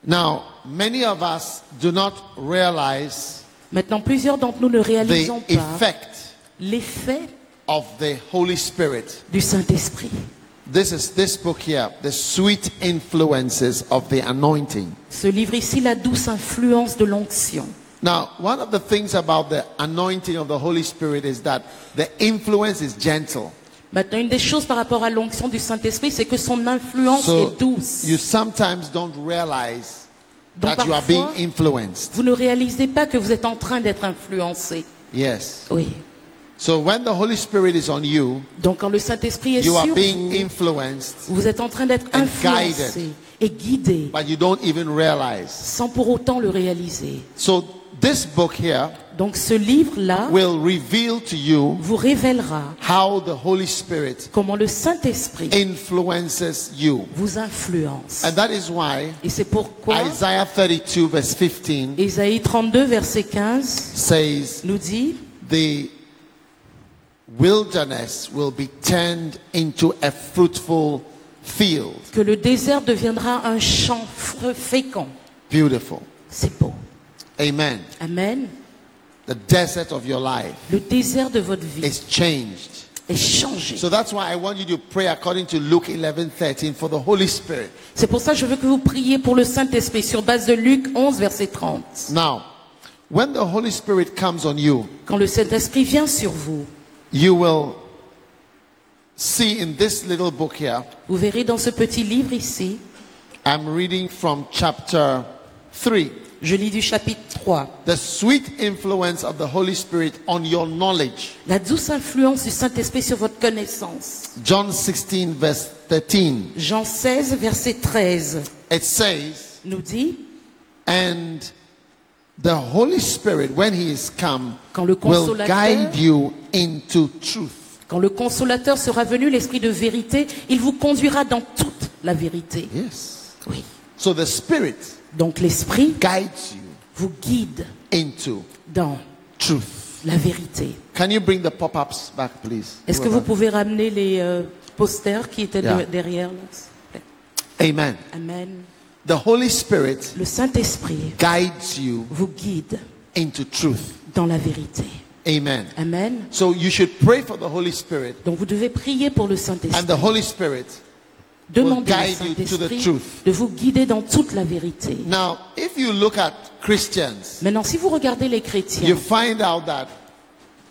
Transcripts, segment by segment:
Now, many of us do not realize Maintenant, plusieurs d'entre nous ne the réalisons pas effect l'effet of the Holy Spirit. du Saint-Esprit. This is this book here, The Sweet Influences of the Anointing. Ce livre ici, la douce influence de l'onction. Now, one of the things about the anointing of the Holy Spirit is that the influence is gentle. Maintenant, une des choses par rapport à l'onction du Saint-Esprit, c'est que son influence So est douce. you sometimes don't realize Donc that you are being parfois, influenced. vous ne réalisez pas que vous êtes en train d'être influencé. Yes. Oui. So when the Holy Spirit is on you, Donc quand le Saint-Esprit est you are sur being vous, influenced, vous êtes en train d'être and influencé et guidé but you don't even realize. sans pour autant le réaliser. So this book here Donc ce livre-là will reveal to you vous révélera how the Holy Spirit comment le Saint-Esprit influences you. vous influence. And that is why Et c'est pourquoi Isaiah 32 verse 15 Ésaïe 32, verset 15 says, nous dit the wilderness will be turned into a fruitful field. que le désert deviendra un champ fécond. Beautiful. C'est beau. Amen. Amen. The desert of your life Le désert de votre vie is changed. est changé. So that's why I want you to pray according to Luke 11:13 for the Holy Spirit. C'est pour ça que je veux que vous priez pour le Saint-Esprit sur base de Luc 11, verset 30. Now, when the Holy Spirit comes on you, Quand le Saint-Esprit vient sur vous, you will see in this little book here, vous verrez dans ce petit livre ici, I'm reading from chapter 3. je lis du chapitre 3, The sweet influence of the Holy Spirit on your knowledge. la douce influence du Saint-Esprit sur votre connaissance. John 16 verse 13. Jean 16, verset 13 It says, nous dit, and the Holy Spirit, when he is come, quand le will consolateur, guide you into truth. quand le consolateur sera venu, l'Esprit de vérité, il vous conduira dans toute la vérité. Yes. Oui. So the Spirit Donc l'Esprit guides you vous guide into dans truth. la vérité. Can you bring the pop-ups back, please? Est-ce que vous pouvez ramener les posters qui étaient Yeah. derrière là, s'il vous plaît? Amen. Amen. The Holy Spirit Le Saint-Esprit guides you vous guide into truth. dans la vérité. Amen. Amen. So you should pray for the Holy Spirit, Donc vous devez prier pour le and Saint-Esprit. the Holy Spirit. Demandez au guide you to the Saint-Esprit truth. de vous guider dans toute la vérité. Now, if you look at Christians, Maintenant, si vous regardez les you chrétiens, find out that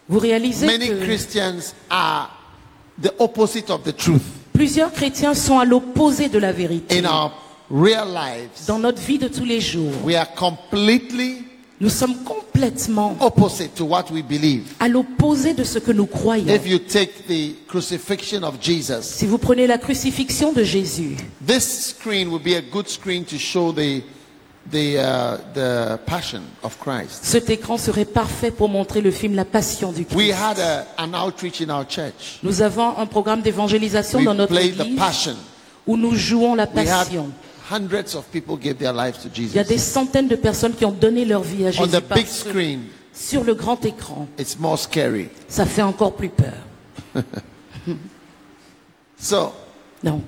vous réalisez many que Christians are the opposite of the truth. plusieurs chrétiens sont à l'opposé de la vérité. In our real lives, Dans notre vie de tous les jours, we are completely nous sommes complètement opposite to what we believe. à l'opposé de ce que nous croyons. If you take the crucifixion of Jesus, Si vous prenez la crucifixion de Jésus, this screen would be a good screen to show the passion of Christ. cet écran serait parfait pour montrer le film La Passion du We Christ. had an outreach in our church. Nous avons un programme d'évangélisation We dans notre played the église passion. où nous jouons la We had passion. hundreds of people give their lives to Il y a des Jesus. centaines de personnes qui ont donné leur vie à On Jésus. the big parce que screen, sur le grand écran, it's more scary. ça fait encore plus peur. So, Donc,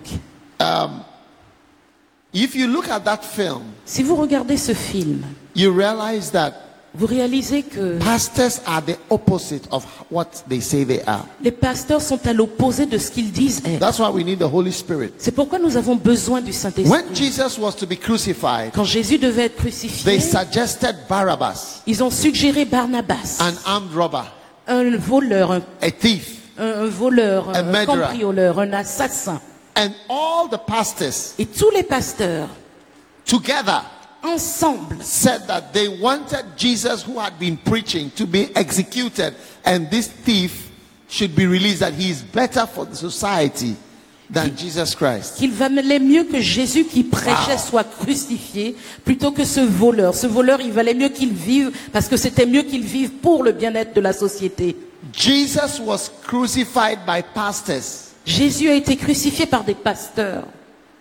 if you look at that film, si vous regardez ce film, you realize that vous réalisez que pastors are the opposite of what they say they are. les pasteurs sont à l'opposé de ce qu'ils disent être. That's why we need the Holy Spirit. C'est pourquoi nous avons besoin du Saint-Esprit. When Jesus was to be crucified, Quand Jésus devait être they crucifié, suggested Barabbas, ils ont suggéré Barnabas, an armed robber, un voleur, a thief, un voleur, A un murderer. cambrioleur, un assassin. and all the pastors Et tous les pasteurs, together ensemble, said that they wanted Jesus, who had been preaching, to be executed, and this thief should be released, that he is better for the society than Jesus Christ. qu'il valait mieux que Jésus qui prêchait soit crucifié plutôt que ce voleur. Ce voleur, il valait mieux qu'il vive parce que c'était mieux qu'il vive pour le bien-être de la société. Jesus was crucified by pastors. Jésus a été crucifié par des pasteurs.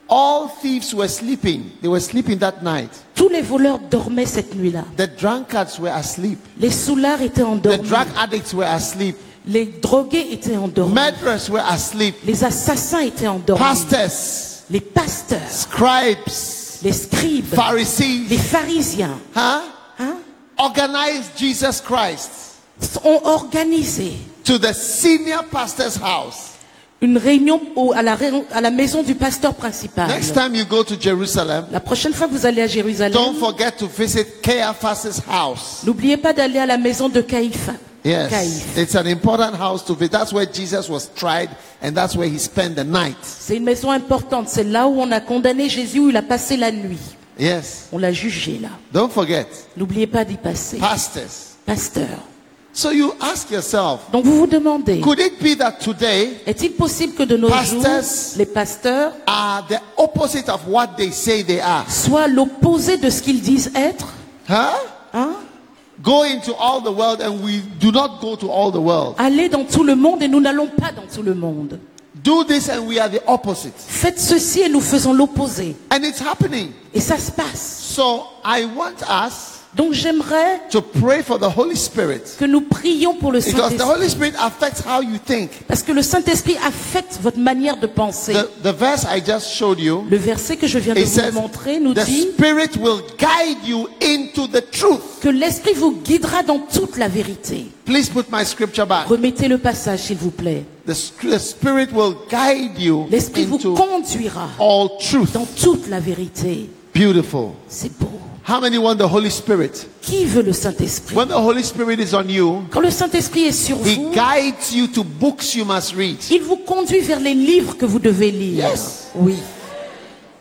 All thieves were sleeping. They were sleeping that night. Tous les voleurs dormaient cette nuit-là. The drunkards were asleep. Les soulards étaient The endormis. drug addicts were asleep. Les drogués étaient endormis. Murderers were asleep. Les assassins étaient endormis. Pastors, Les pasteurs, scribes, les scribes, les Pharisees, pharisiens, organized Jesus Christ ont organisé to the senior pastor's house. une réunion à la maison du pasteur principal. Next time you go to Jerusalem, La prochaine fois que vous allez à Jérusalem, don't forget to visit Caiaphas' house. n'oubliez pas d'aller à la maison de Caïphe. Yes, Caïphe. it's an important house to visit. That's where Jesus was tried, and that's where he spent the night. C'est une maison importante. C'est là où on a condamné Jésus, où il a passé la nuit. Yes, On l'a jugé là. don't forget, N'oubliez pas d'y passer. pastors. Pasteur. So you ask yourself, Donc vous vous demandez, could it be that today est-il possible que de nos jours, Pastors les pasteurs are the opposite of what they say they are? soient l'opposé de ce qu'ils disent être? Hein? Go into all the world, and we do not go to all the world. Aller dans tout le monde et nous n'allons pas dans tout le monde. Do this and we are the opposite. Faites ceci et nous faisons l'opposé. And it's happening. Et ça se passe. So I want us Donc j'aimerais to pray for the Holy Spirit, que nous prions pour le because the Holy Saint-Esprit. Spirit affects how you think. Parce que le Saint-Esprit affecte votre manière de penser. The verse I just showed you, Le verset que je viens de it vous says, montrer nous the dit Spirit will guide you into the truth. que l'Esprit vous guidera dans toute la vérité. Please put my scripture back. Remettez le passage s'il vous plaît. The Spirit will guide you L'Esprit vous into conduira all truth. dans toute la vérité. Beautiful. C'est beau. How many want the Holy Spirit? Qui veut le Saint-Esprit? When the Holy Spirit is on you, Quand le Saint-Esprit est sur He vous, guides you to books you must read. il vous conduit vers les livres que vous devez lire. Yes. Oui,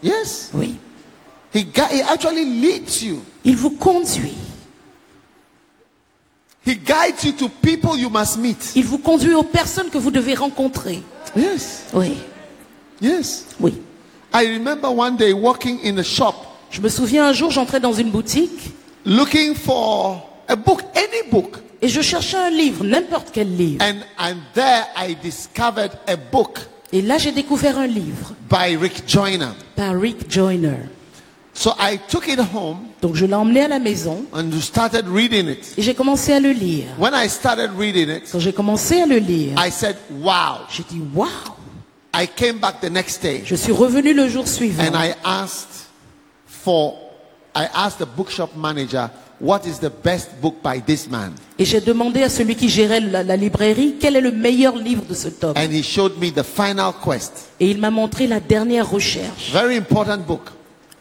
Yes. oui. He actually leads you. Il vous conduit. He guides you to people you must meet. Il vous conduit aux personnes que vous devez rencontrer. Yes. Oui, Yes. oui. I remember one day walking in a shop Je me souviens un jour, j'entrais dans une boutique looking for a book, any book. et je cherchais un livre, n'importe quel livre. And there I discovered a book Et là, j'ai découvert un livre by Rick Joyner. par Rick Joyner. So I took it home Donc je l'ai emmené à la maison and started reading it. et j'ai commencé à le lire. When I started reading it, Quand j'ai commencé à le lire, I said, wow. j'ai dit waouh. I came back the next day Je suis revenu le jour suivant and I asked the bookshop manager, what is the best book by this man? et j'ai demandé à celui qui gérait la librairie quel est le meilleur livre de cet homme. And he showed me The Final Quest. Et il m'a montré La Dernière Recherche, Very important book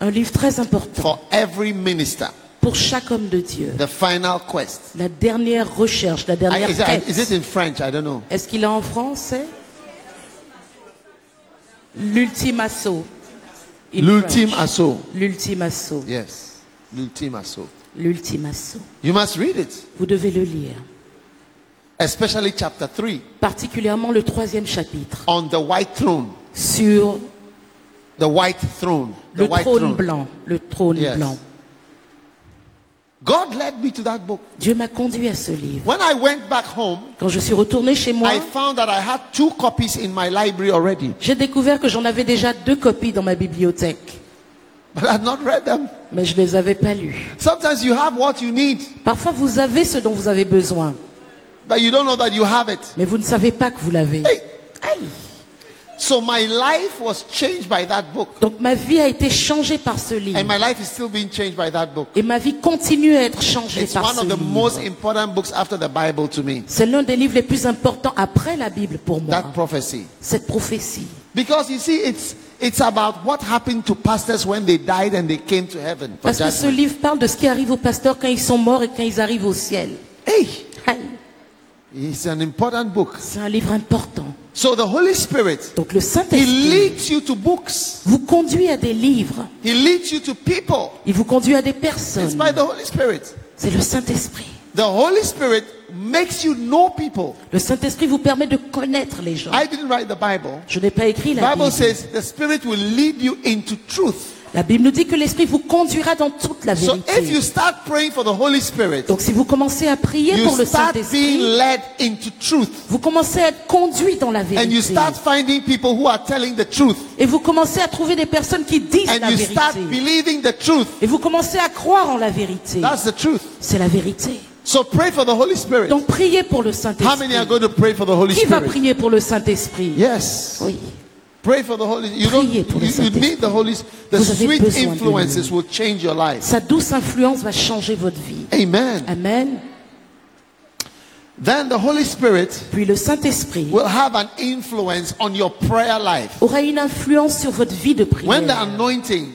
un livre très important for every minister. pour chaque homme de Dieu. The Final Quest. La Dernière Recherche, la dernière Is it quête. in French? I don't know. Est-ce qu'il est en français? L'ultime assaut. In L'ultime French. assaut. L'ultime assaut. Yes. L'ultime assaut. L'ultime assaut. You must read it. Vous devez le lire. Especially chapter 3 Particulièrement le 3e chapitre on the white throne. sur The white throne. The le white trône throne. blanc. Le trône Yes. blanc. God led me to that book. Dieu m'a conduit à ce livre. When I went back home, Quand je suis retourné chez moi, I found that I had 2 copies in my library already, j'ai découvert que j'en avais déjà 2 copies dans ma bibliothèque. but I had not read them. Mais je ne les avais pas lues. Sometimes you have what you need, Parfois, vous avez ce dont vous avez besoin, but you don't know that you have it. mais vous ne savez pas que vous l'avez. Hey. Aïe. So my life was changed by that book. Donc ma vie a été changée par ce livre. And my life is still being changed by that book. Et ma vie continue à être changée It's par one ce of the most livre. important books after the Bible to me. C'est l'un des livres les plus importants après la Bible pour moi. That prophecy. Cette prophétie. Because you see, it's about what happened to pastors when they died and they came to heaven. For Parce que ce judgment. livre parle de ce qui arrive aux pasteurs quand ils sont morts et quand ils arrivent au ciel. Hey, Aïe. it's an important book. C'est un livre important. So the Holy Spirit, Donc le He Saint-Esprit leads you to books. vous conduit à des livres. He leads you to people. Il vous conduit à des It's personnes. by the Holy Spirit. C'est le Saint-Esprit. The Holy Spirit makes you know people. Le Saint-Esprit vous permet de connaître les gens. I didn't write the Bible. Je n'ai pas écrit The la Bible Bible. says the Spirit will lead you into truth. La Bible nous dit que l'Esprit vous conduira dans toute la So if you vérité. start praying for the Holy Spirit, Donc si vous commencez à prier pour you le start being Saint-Esprit, led into truth. vous commencez à être conduit dans la And you vérité. start finding people who are telling the truth. Et vous commencez à trouver des personnes qui disent And la you start vérité. believing the truth. Et vous commencez à croire en la vérité. That's the truth. C'est la vérité. So pray for the Holy Spirit. Donc priez pour le How many Saint-Esprit. are going to pray for the Holy Qui va Spirit? prier pour le Saint-Esprit? Yes. Oui. Pray for the Holy Spirit. Priez pour le You need the Holy Spirit. The Vous avez sweet besoin de influences lui. will change your life. Sa douce influence va changer votre vie. Amen. Amen. Then the Holy Spirit Puis le Saint-Esprit will have an influence on your prayer life. aura une influence sur votre vie de When the prière. anointing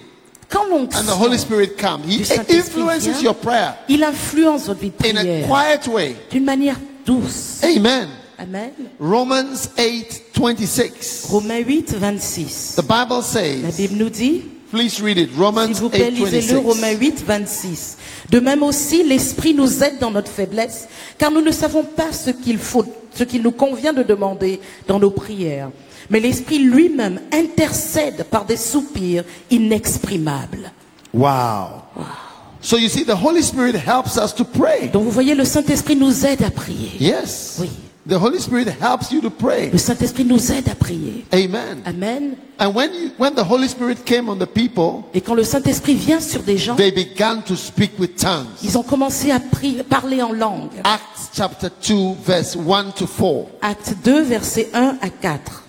Quand and the Holy l'onction, Spirit come, He du Saint-Esprit influences vient, your prayer il influence votre vie de in a prière quiet way. d'une manière douce. Amen. Amen. Romans 8:26. Romains 8, 26. The Bible La says, Bible nous dit, please read it. Romans s'il vous plaît, lisez-le, Romains 8:26. 8, 26. De même aussi, l'Esprit nous aide dans notre faiblesse, car nous ne savons pas ce qu'il nous convient de demander dans nos prières. Mais l'Esprit lui-même intercède par des soupirs inexprimables. Wow. So you see, the Holy Spirit helps us to pray. Donc vous voyez, le Saint-Esprit nous aide à prier. Yes. Oui. The Holy Spirit helps you to pray. Le Saint-Esprit nous aide à prier. Amen. Amen. And when the Holy Spirit came on the people, Et quand le Saint-Esprit vient sur des gens, they began to speak with tongues. ils ont commencé à parler en langue. Acts chapter 2 verse 1 to 4. Acte 2, versets 1 à 4.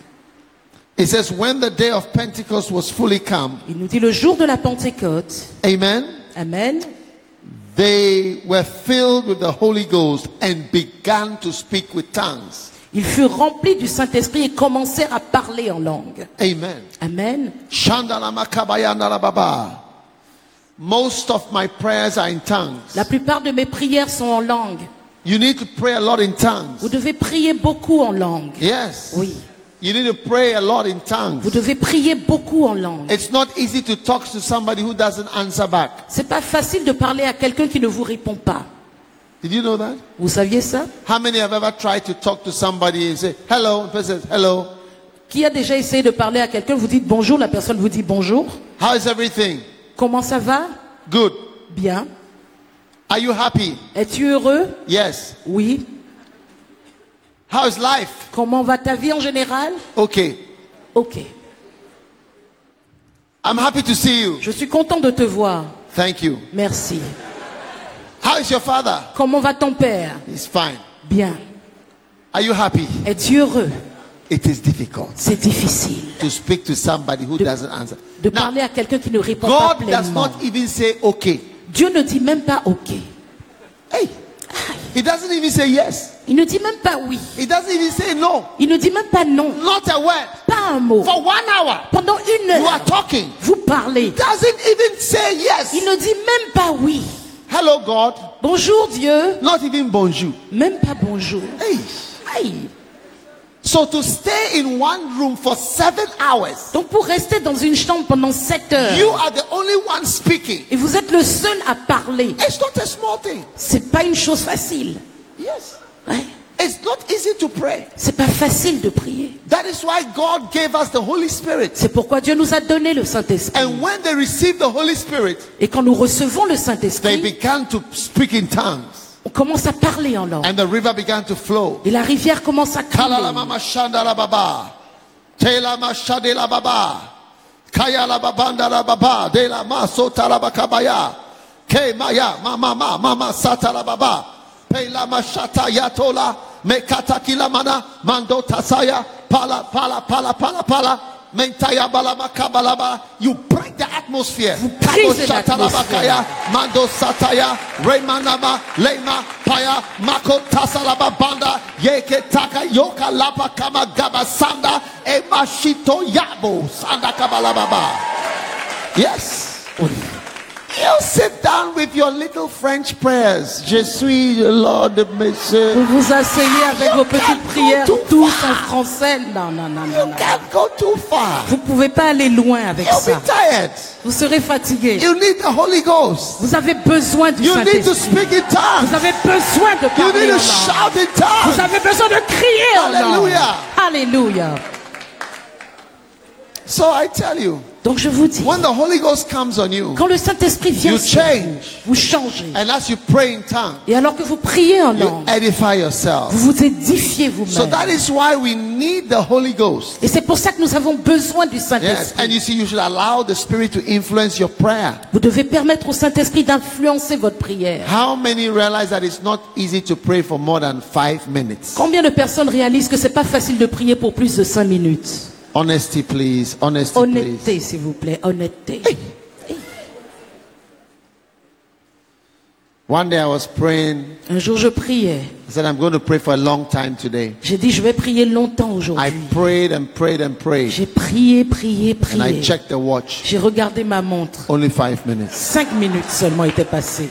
It says, when the day of Pentecost was fully come, Il nous dit le jour de la Pentecôte. amen, Amen. they were filled with the Holy Ghost and began to speak with tongues. Ils furent remplis du Saint-Esprit et commencèrent à parler en langue. Amen. Amen. Shandalamakabaya. Most of my prayers are in tongues. La plupart de mes prières sont en langue. You need to pray a lot in tongues. Vous devez prier beaucoup en langue. Yes. Oui. You need to pray a lot in Vous tongues. devez prier beaucoup en langue. It's not easy to talk to somebody who doesn't answer back. C'est pas facile de parler à quelqu'un qui ne vous répond pas. Did you know that? Vous saviez ça? How many have ever tried to talk to somebody and say hello? The person says hello. Qui a déjà essayé de parler à quelqu'un, vous dites bonjour, la personne vous dit bonjour. How is everything? Comment ça va? Good. Bien. Are you happy? Es-tu heureux? Yes. Oui. How is life? Comment va ta vie en général? Okay. Ok. I'm happy to see you. Je suis content de te voir. Thank you. Merci. How is your father? Comment va ton père? He's fine. Bien. Are you happy? Es-tu heureux? It is difficult C'est difficile to speak to somebody who doesn't answer. de Now, parler à quelqu'un qui ne répond pas God does pleinement. not even say okay. Dieu ne dit même pas ok. Hey. He doesn't even say yes. Il ne dit même pas oui. He doesn't even say no. Il ne dit même pas non. Not a word. Pas un mot. For 1 hour, Pendant une you are heure, talking. vous parlez. Doesn't even say yes. Il ne dit même pas oui. Hello, God. Bonjour Dieu. Not even bonjour. Même pas bonjour. Hey. Aïe. So to stay in one room for 7 hours, Donc pour rester dans une chambre pendant 7 heures, you are the only one speaking. et vous êtes le seul à parler, It's not a small thing. c'est pas une chose facile. Yes. Ouais. It's not easy to pray. C'est pas facile de prier. That is why God gave us the Holy Spirit. C'est pourquoi Dieu nous a donné le Saint-Esprit. And when they received the Holy Spirit, Et quand nous recevons le they Saint-Esprit, began to speak in tongues. on commence à parler en langue. And the river began to flow. Et la rivière commence à couler. Kalalamama shandala baba. Telama shadela baba. Kayala babanda la baba. Dela masota la bakabaya. Ke maya mama satala baba. Pela mashata yatola. Mekata kilamana. Mando tasaya. Pala. Mentaya balama kabalaba. You break the atmosphere. brisez Kabo shatalabakaya. l'atmosphère. Mando sataya. Remanama. Lema. Paya. Mako tasalaba banda. Yeke taka yoka lapa kama gaba sanda. Emashito yabo. Sanda kabalababa. Yes. You sit down with your little French prayers. Je suis le Lord, Monsieur. Vous vous asseyez avec vos petites can't go prières too tous far. en français. Non. You can't go too far. Vous pouvez pas aller loin avec You'll ça. be tired. Vous serez fatigué. You need the Holy Ghost. Vous avez besoin du You need to Saint-Esprit. speak in tongues. Vous avez besoin de You parler need en to langue. shout in Vous tongues. avez besoin de crier en langue. Alléluia. Alléluia. So I tell you, Donc je vous dis, when the Holy Ghost comes on you, quand le Saint-Esprit vient you sur change. vous, vous changez. And as you pray in tongues, Et alors que vous priez en you langue, edify yourself. vous vous édifiez So vous-même. that is why we need the Holy Ghost. Et c'est pour ça que nous avons besoin du Yes. Saint-Esprit. And you see, you should allow the Spirit to influence your prayer. Vous devez permettre au Saint-Esprit d'influencer votre prière. How many realize that it's not easy to pray for more than 5 minutes? Combien de personnes réalisent que c'est pas facile de prier pour plus de 5 minutes? Honesty, please. Honesty, please. Honnêteté, s'il vous plaît, honnêteté. One day I was praying. Un jour, je priais. I said, I'm going to pray for a long time today. J'ai dit, je vais prier longtemps I aujourd'hui. prayed and prayed and prayed. J'ai prié, prié, And I prié. checked the watch. J'ai regardé ma montre. Only 5 minutes. 5 minutes seulement étaient passées.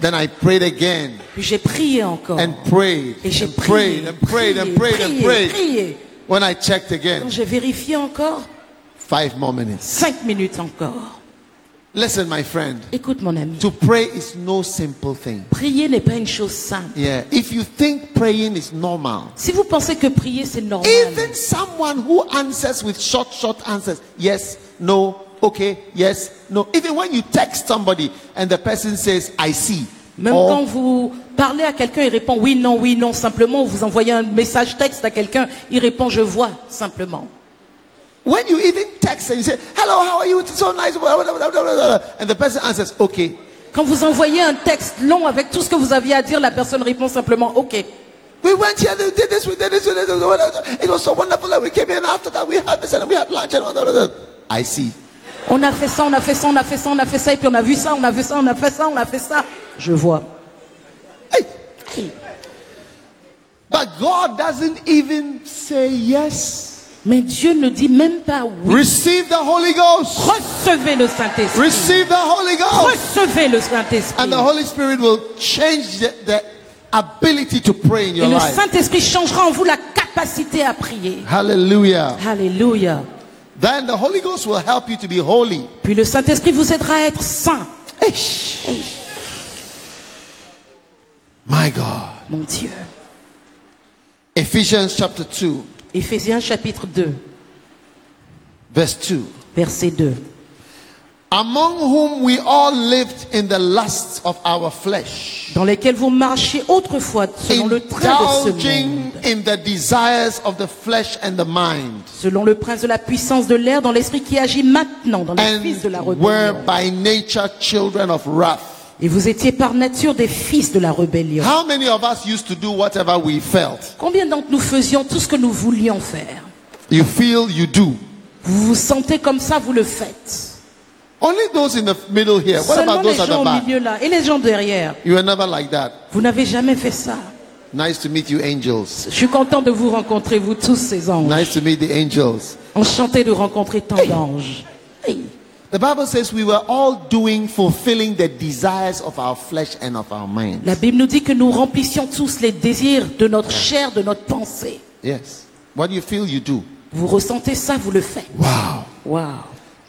Then I prayed again Puis j'ai prié encore. and prayed Et j'ai and prayed prié, and prayed and prayed and prié, prayed. prié. When I checked Quand again, j'ai vérifié encore, 5 more minutes. 5 minutes encore. Listen, my friend. Écoute mon ami, To pray is no simple thing. prier n'est pas une chose simple. Yeah. If you think praying is normal, Si vous pensez que prier c'est normal, even someone who answers with short answers, yes, no, okay, yes, no. Even when you text somebody and the person says, I see. même or, quand vous parlez à quelqu'un, il répond oui, non, simplement, vous envoyez un message texte à quelqu'un, il répond je vois, simplement. when you even text and you say, hello, how are you? It's so nice. And the person answers, okay. Quand vous envoyez un texte long avec tout ce que vous aviez à dire, la personne répond simplement ok. We went here, we did this, we did this, we did this. It was so wonderful that we came here and after that we had this and we had lunch and all that. I see. On a fait ça, on a fait ça, on a fait ça, on a fait ça, et puis on a vu ça, on a vu ça, on a fait ça, on a fait ça. Je vois. Hey. But God doesn't even say yes. Mais Dieu ne dit même pas oui. Receive the Holy Ghost. Recevez le Saint-Esprit. Receive the Holy Ghost. Recevez le Saint-Esprit. And the Holy Spirit will change the ability to pray in Et your le life. Saint-Esprit changera en vous la capacité à prier. Hallelujah. Alléluia. Then the Holy Ghost will help you to be holy. Puis le Saint-Esprit vous aidera à être saint. My God. Mon Dieu. Ephesians chapter 2, Éphésiens chapitre 2, verse 2. verset 2. Among whom we all lived in the lusts of our flesh, Dans lesquels vous marchiez autrefois selon le train de ce indulging monde, in the desires of the flesh and the mind, selon le prince de la puissance de l'air, dans l'esprit qui agit maintenant dans les fils de la and were rébellion. by nature children of wrath. Et vous étiez par nature des fils de la rébellion. How many of us used to do whatever we felt? Combien d'entre nous faisions tout ce que nous voulions faire? You feel, you do. Vous vous sentez comme ça, vous le faites. Only those in the middle here. What Seulement about les those at gens the au back? milieu là et les gens derrière. You were never like that. Vous n'avez jamais fait ça. Nice to meet you, angels. Je suis content de vous rencontrer, vous tous ces anges. Nice to meet the angels. Enchanté de rencontrer tant d'anges. Hey. The Bible says we were all doing, fulfilling the desires of our flesh and of our mind. La Bible nous dit que nous remplissions tous les désirs de notre chair, de notre pensée. Yes. What you feel, you do. Vous ressentez ça, vous le faites. Wow. Wow.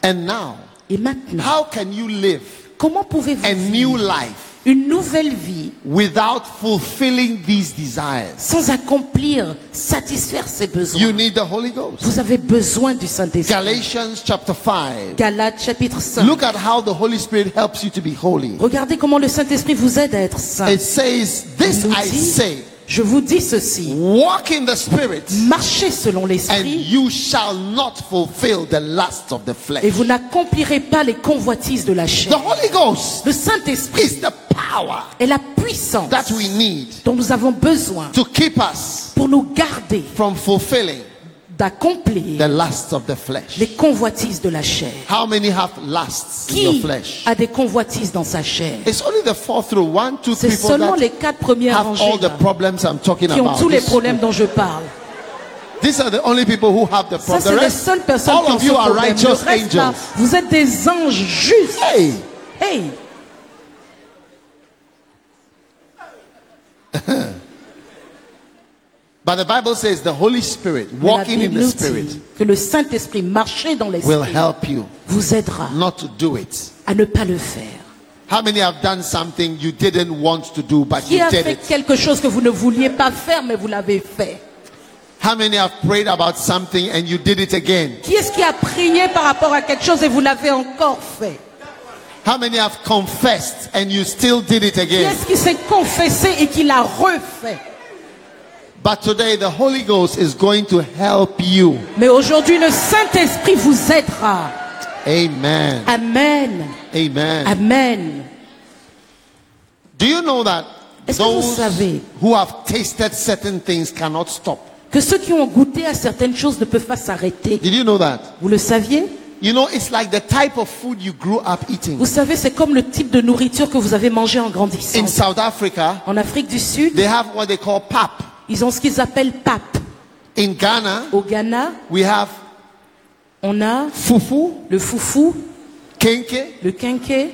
And now, Et maintenant, how can you live comment pouvez-vous a new vivre life une nouvelle vie without fulfilling these desires? sans accomplir, satisfaire ses besoins? You need the Holy Ghost. Vous avez besoin du Saint-Esprit. Galatians chapter 5. Galates chapitre 5. Look at how the Holy Spirit helps you to be holy. Regardez comment le Saint-Esprit vous aide à être saint. It says, this Il nous I dit, say, je vous dis ceci, walk in the Spirit, marchez selon and l'Esprit you shall not fulfill the lusts of the et flesh. vous n'accomplirez pas les convoitises de la The chair. Holy Ghost Le Saint-Esprit is the power est la puissance that we need dont nous avons besoin to keep us pour nous garder from fulfilling d'accomplir the lusts of the flesh. les convoitises de la chair. How many have lusts in your Qui flesh? a des convoitises dans sa chair? It's only the 4th row. 1, 2, 3, C'est 4 seulement that les 4 premières have rangées all the là, problems I'm talking qui ont about. tous les problèmes dont je parle. These are the only people who have the Ça, problem. c'est The les rest, seules personnes all qui ont of ce you are problème. Le righteous reste, là, angels. vous êtes des anges justes. Hey! Hey! But the Bible says the Holy Spirit, Mais la walking in Bible the nous Spirit, dit que le Saint-Esprit, marcher dans will l'Esprit, help you vous aidera not to do it. à ne pas le faire. How many have done something you didn't want to do, but Qui you a did fait it? quelque chose que vous ne vouliez pas faire, mais vous l'avez fait? How many have prayed about something and you did it again? Qui est-ce qui a prié par rapport à quelque chose et vous l'avez encore fait? How many have confessed and you still did it Qui again? est-ce qui s'est confessé et qui l'a refait? But today the Holy Ghost is going to help you. Mais aujourd'hui, le Saint-Esprit vous aidera. Amen. Amen. Amen. Amen. Do you know that Est-ce que vous those savez who have tasted certain things cannot stop? que ceux qui ont goûté à certaines choses ne peuvent pas s'arrêter. Did you know that? Vous le saviez? You know, it's like the type of food you grew up eating. Vous savez, c'est comme le type de nourriture que vous avez mangé en grandissant. In South Africa, En Afrique du Sud, they have what they call pap. ils ont ce qu'ils appellent pap. In Ghana, Au Ghana, we have on a fufu, le foufou, kenke. le kenke.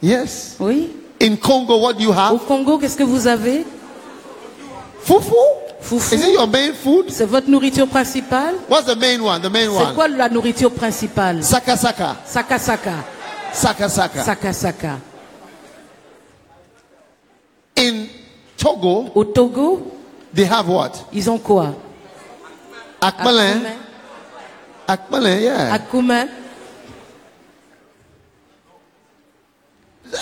Yes. Oui. In Congo, what do you Au have? Congo, qu'est-ce que vous avez? Fufu. Foufou. Is it your main food? C'est votre nourriture principale? What's the main one? The main C'est one. quoi la nourriture principale? Saka saka. Saka saka. Saka saka. Saka saka. In Togo, Au Togo, they have what? ils ont quoi? Akmalin. Akmalin, yeah. Akoumen.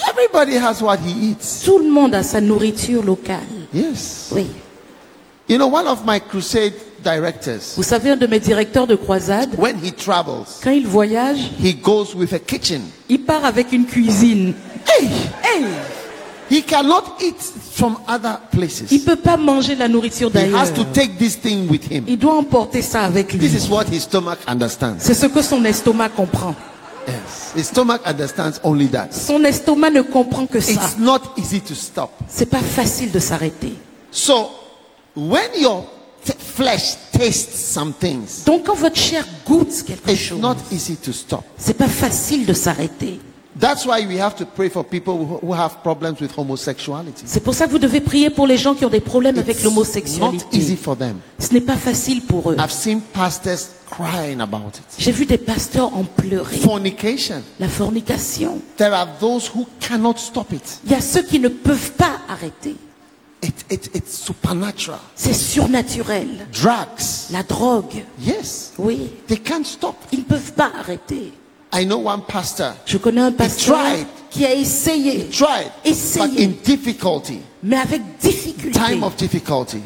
Everybody has what he eats. Tout le monde a sa nourriture locale. Yes. Oui. You know, one of my crusade directors, Vous savez, un de mes directeurs de croisade, when he travels, quand il voyage, he goes with a kitchen. il part avec une cuisine. Hey! Hey! He cannot eat from other places. Il peut pas manger la nourriture He d'ailleurs. has to take this thing with him. Il doit emporter ça avec lui. This is what his stomach understands. C'est ce que son estomac comprend. Yes. His stomach understands only that. Son estomac ne comprend que ça. It's not easy to stop. C'est pas facile de s'arrêter. So, when your flesh tastes some things, Donc quand votre chair goûte quelque it's chose, not easy to stop. c'est pas facile de s'arrêter. That's why we have to pray for people who have problems with homosexuality. C'est pour ça que vous devez prier pour les gens qui ont des problèmes avec It's not easy l'homosexualité. for them. Ce n'est pas facile pour eux. I've seen pastors crying about it. J'ai vu des pasteurs en pleurer. Fornication. La fornication. There are those who cannot stop it. Il y a ceux qui ne peuvent pas arrêter. It's supernatural. C'est surnaturel. Drugs. La drogue. Yes. Oui. They can't stop. Ils ne peuvent pas arrêter. I know one pastor. Je connais un pasteur tried. qui a essayé, Tried. Essayez. But in difficulty. mais avec difficulté, Time of difficulty.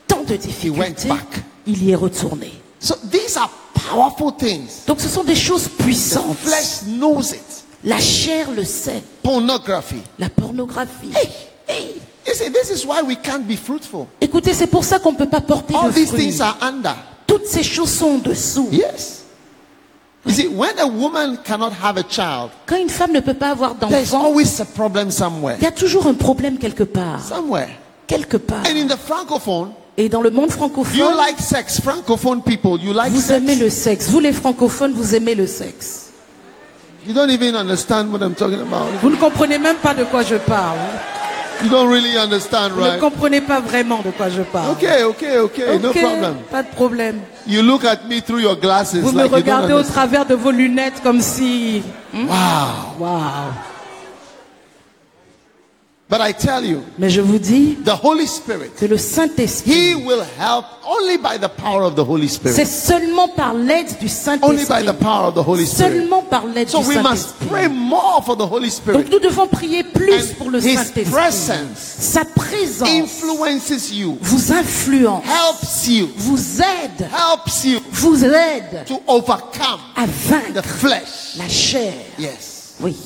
tant de went difficultés, back. il y est retourné. So these are powerful things. Donc ce sont des choses The puissantes. flesh knows it. La chair le sait. Pornography. La pornographie. Hey. You see, this is why we can't be fruitful. Écoutez, c'est pour ça qu'on ne peut pas porter All de these fruits. things are under. Toutes ces choses sont en dessous. Yes. You see, when a woman cannot have a child, Quand une femme ne peut pas avoir there's d'enfant, always a problem somewhere. il y a toujours un problème quelque part. Somewhere. Quelque part. And in the francophone, Et dans le monde you francophone, like sex. Francophone people, you like vous aimez sex. le sexe. Vous les francophones, vous aimez le sexe. You don't even understand what I'm talking about. Vous ne comprenez même pas de quoi je parle. You don't really understand, Vous ne right? comprenez pas vraiment de quoi je parle. Okay, no Ok, problem. pas de problème. You look at me through your glasses Vous me like you don't regardez au understand. travers de vos lunettes comme si... Wow. Waouh. But I tell you, Mais je vous dis the Holy Spirit, que le He Saint-Esprit, will help only by the power of the Holy c'est Spirit. seulement par l'aide du Only by Saint-Esprit. the power of the Holy Spirit. Seulement par l'aide So du we must Saint-Esprit. pray more for the Holy Donc Spirit. nous devons prier plus pour le And His Saint-Esprit. presence Sa présence influences you, vous influence, helps you, vous aide, vous aide to overcome à the vaincre flesh. la chair. Yes. Oui.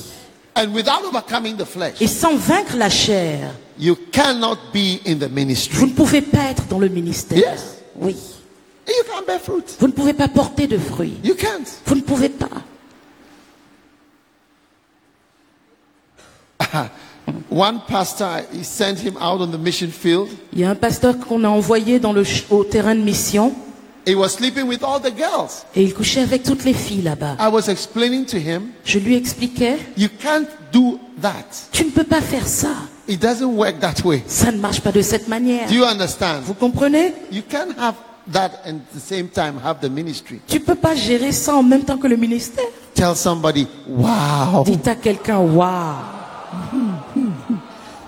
And without overcoming the flesh, Et sans vaincre la chair, you cannot be in the vous ministry. ne pouvez pas être dans le ministère. Yes. Oui. You can't bear fruit. Vous ne pouvez pas porter de fruits. You can't. Vous ne pouvez pas. One pastor, he sent him out on the mission field. Il y a un pasteur qu'on a envoyé au terrain de mission He was sleeping with all the girls. et il couchait avec toutes les filles là-bas. I was explaining to him, Je lui expliquais, you can't do that. tu ne peux pas faire ça. It doesn't work that way. Ça ne marche pas de cette manière. Do you understand? Vous comprenez? You can't have that and at the same time have the ministry. Tu peux pas gérer ça en même temps que le ministère. Tell somebody, wow. Dites à quelqu'un, waouh.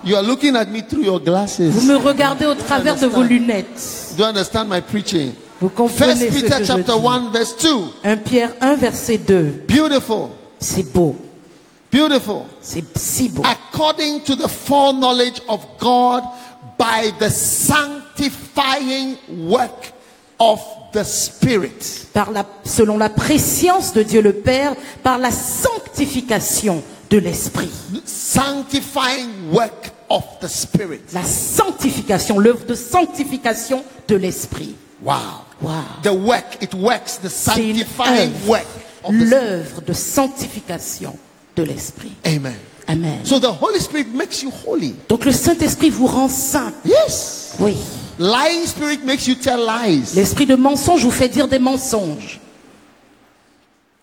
You are looking at me through your glasses. Vous me regardez au travers de vos lunettes. Do you understand my preaching? Vous comprenez First ce Peter que je chapter dis. 1 verse 2. 1 Pierre 1 verset 2. Beautiful. C'est beau. Beautiful. C'est si beau. According to the foreknowledge of God by the sanctifying work of the Spirit. Selon la préscience de Dieu le Père, par la sanctification de l'Esprit. Sanctifying work of the Spirit. La sanctification, l'œuvre de sanctification de l'Esprit. Wow. Wow. The work, it works, the C'est une sanctifying œuvre, work of the Spirit. l'œuvre de sanctification de l'Esprit. Amen. Amen. So the Holy Spirit makes you holy. Donc le Saint-Esprit vous rend saint. Yes. Oui. Lying spirit makes you tell lies. L'esprit de mensonge vous fait dire des mensonges.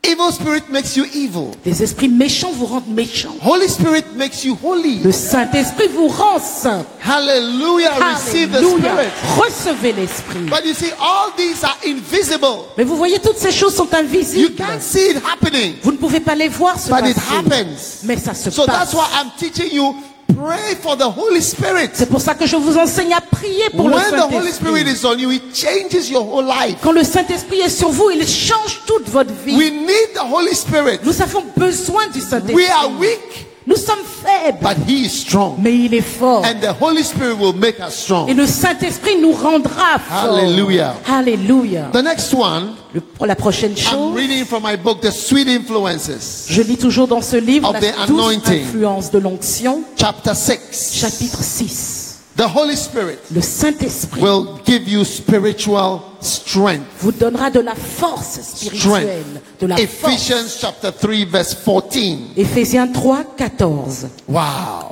Evil spirit makes you evil. Les esprits méchants vous rendent méchants. Holy Spirit makes you holy. Le Saint-Esprit vous rend saint. Hallelujah. Receive the Alléluia. Spirit. Recevez l'Esprit. But you see, all these are invisible. Mais vous voyez, toutes ces choses sont You invisibles. can't see it happening, Vous ne pouvez pas les voir se but it passer. happens. Mais ça se So passe. that's why I'm teaching you, pray for the Holy Spirit. C'est pour ça que je vous enseigne à prier pour le When the Holy Spirit Saint-Esprit. is on you, it changes your whole life. Quand le Saint-Esprit est sur vous, il change toute votre vie. We need the Holy Spirit. Nous avons besoin du Saint-Esprit. We are weak, Nous sommes faibles, but He is strong. mais il est fort. And the Holy Spirit will make us Et strong. le Saint-Esprit nous rendra forts. Hallelujah. Alléluia. The next one, Pour la prochaine I'm chose, reading from my book, The Sweet Influences, je lis toujours dans ce livre Of la the douce anointing. influence de l'onction, chapter 6. chapitre 6. The Holy Spirit Le Saint-Esprit will give you spiritual strength. vous donnera de la force spirituelle, de la force. Ephesians chapter 3 verse 14. Éphésiens 3, 14. Wow.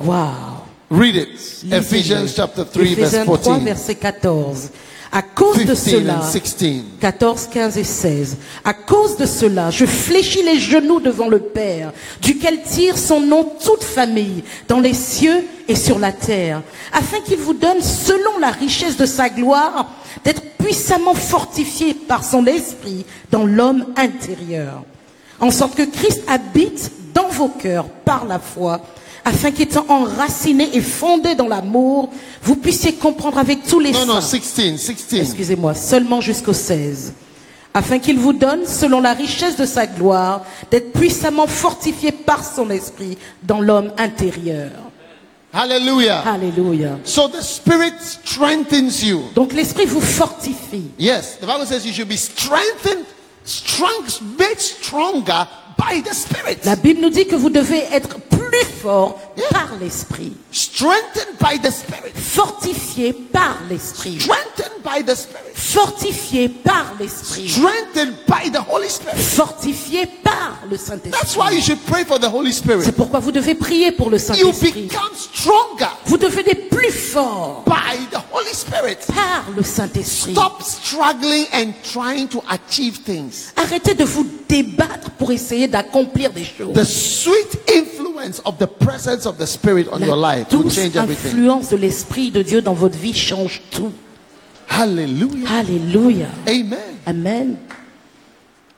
Wow. Read it. Lisez-le. Ephesians chapter 3 verse Éphésiens 3, 14. verset 14. À cause de 15 cela, and 16. 14, 15 et 16. À cause de cela, je fléchis les genoux devant le Père, duquel tire son nom toute famille, dans les cieux et sur la terre, afin qu'il vous donne, selon la richesse de sa gloire, d'être puissamment fortifié par son esprit dans l'homme intérieur, en sorte que Christ habite dans vos cœurs par la foi, afin qu'étant enraciné et fondé dans l'amour, vous puissiez comprendre avec tous les No, no, saints. 16. Excusez-moi, seulement jusqu'au 16. Afin qu'il vous donne, selon la richesse de sa gloire, d'être puissamment fortifié par son esprit dans l'homme intérieur. Hallelujah. Alléluia. So the Spirit strengthens you. Donc l'esprit vous fortifie. Yes, the Bible says you should be strengthened, made stronger by the Spirit. La Bible nous dit que vous devez être plus fort par l'esprit. Strengthened by the Spirit. Fortifié par l'esprit. Strengthened by the Spirit. Fortifié par l'esprit. Strengthened by the Holy Spirit. Fortifié par le That's Saint-Esprit. why you should pray for the Holy Spirit. C'est pourquoi vous devez prier pour le You Saint-Esprit. become stronger Vous devenez plus fort by the Holy Spirit. par le Saint-Esprit. Stop struggling and trying to achieve things. Arrêtez de vous débattre pour essayer d'accomplir des choses. The sweet influence of the presence of the Spirit on your La life will douce change everything. influence de l'Esprit de Dieu dans votre vie change tout. Hallelujah. Alléluia. Amen. Amen.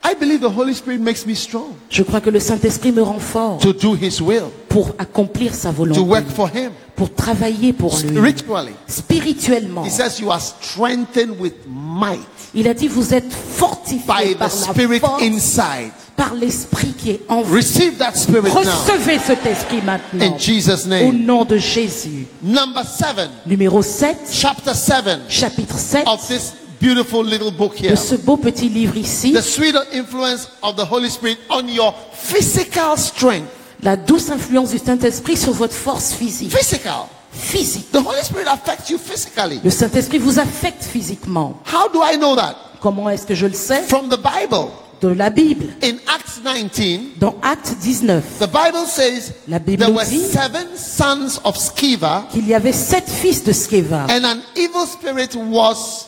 I believe the Holy Spirit makes me strong Je crois que le Saint-Esprit me rend fort to do His will, pour accomplir sa to volonté, work for Him pour travailler pour lui. spiritually. Spirituellement, He says you are strengthened with might il a dit vous êtes by fortifiés the par la Spirit force, inside. par l'Esprit qui est en vous. Receive that Spirit now Recevez cet Esprit maintenant. in Jesus' Au name. nom de Jésus. Number 7, Numéro 7, chapter 7 chapitre 7 of this beautiful little book de here. ce beau petit livre ici. The sweet influence of the Holy Spirit on your physical strength. La douce influence du Saint-Esprit sur votre force physique. Physical. Physique. The Holy Spirit affects you physically. Le Saint-Esprit vous affecte physiquement. How do I know that? Comment est-ce que je le sais? From the Bible. De la Bible. In Acts 19, Dans Acte 19, the Bible says La Bible there nous were dit 7 sons of Sceva, qu'il y avait 7 fils de Sceva and an evil spirit was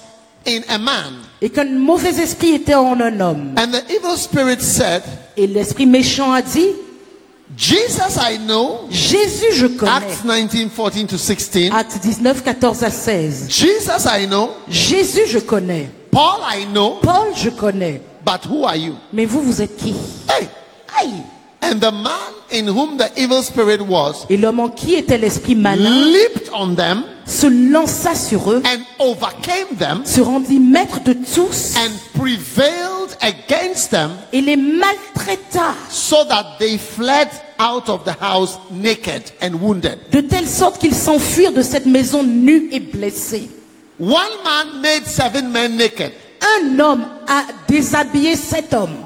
in a man. et qu'un mauvais esprit était en un homme. And the evil spirit said, Et l'esprit méchant a dit, Jesus I know. Jésus je connais. Acts 19, 14 to 16. Acte 19, 14 à 16. Jesus I know. Jésus je connais. Paul I know. Paul je connais. But who are you? Mais vous êtes qui? Hey. Aïe! And the man in whom the evil spirit was Et l'homme en qui était l'esprit malin leaped on them se lança sur eux, and overcame them se rendit maître de tous and prevailed against them et les maltraita so that they fled out of the house naked and wounded. de telle sorte qu'ils s'enfuirent de cette maison nus et blessés. One man made 7 men naked. Un homme a déshabillé 7 hommes.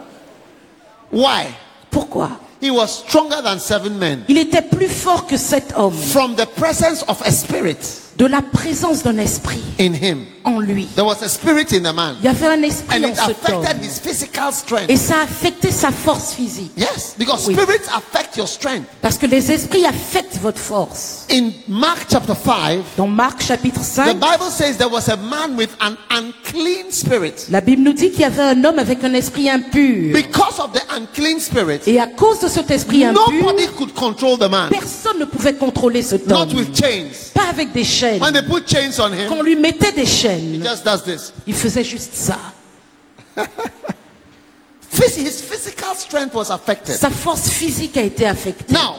Why? Pourquoi? He was stronger than 7 men Il était plus fort que 7 hommes from the presence of a spirit. de la présence d'un esprit in him. en lui. There was a spirit in the man. Il y avait un esprit And en it cet homme. affected his physical strength. Et ça a affecté sa force physique. Yes, because Oui. spirits affect your strength. Parce que les esprits affectent votre force. In Mark chapter 5, Dans Marc chapitre the 5, Bible says there was a man with an unclean spirit. la Bible nous dit qu'il y avait un homme avec un esprit impur. Because of the unclean spirit, Et à cause de cet esprit impur, nobody could control the man. personne ne pouvait contrôler cet Not homme. with chains. Pas avec des chaînes. When they put chains on Quand on him, lui mettait des he chaînes, just does this. il faisait juste ça. His physical strength was affected. Sa force physique a été affectée. Now,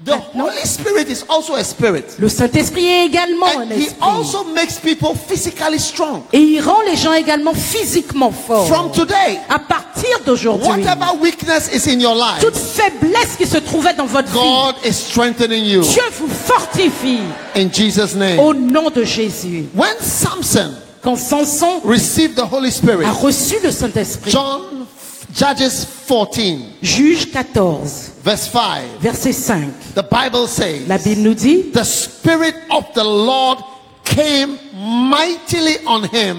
the Holy Spirit is also a spirit. Le Saint-Esprit est également un And he esprit. also makes people physically strong. Et il rend les gens également physiquement forts. From today, À partir d'aujourd'hui, whatever weakness is in your life, toute faiblesse qui se trouvait dans votre vie, God is strengthening you. Dieu vous fortifie In Jesus' name. au nom de Jésus. When Samson Quand Samson received the Holy Spirit, a reçu le Saint-Esprit, Judges 14, Juge 14, verse 5, verset 5, the Bible says, la Bible nous dit, the Spirit of the Lord came mightily on him,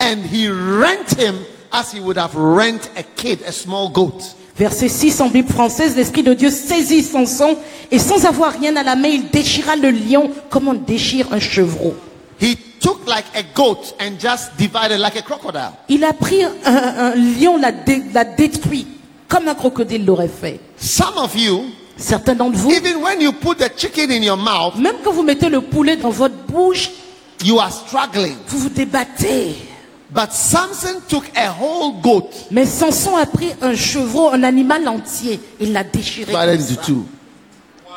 and he rent him as he would have rent a kid, a small goat. verset 6 en Bible française, l'Esprit de Dieu saisit Samson et sans avoir rien à la main, il déchira le lion comme on déchire un chevreau. He took like a goat and just divided like a crocodile. Il a pris un lion, l'a détruit comme un crocodile l'aurait fait. Some of you, Certains d'entre vous, even when you put the chicken in your mouth, même quand vous mettez le poulet dans votre bouche, you are struggling. vous vous débattez. But Samson took a whole goat, Mais Samson a pris un chevreau, un animal entier, il l'a déchiré. divided comme into ça. two.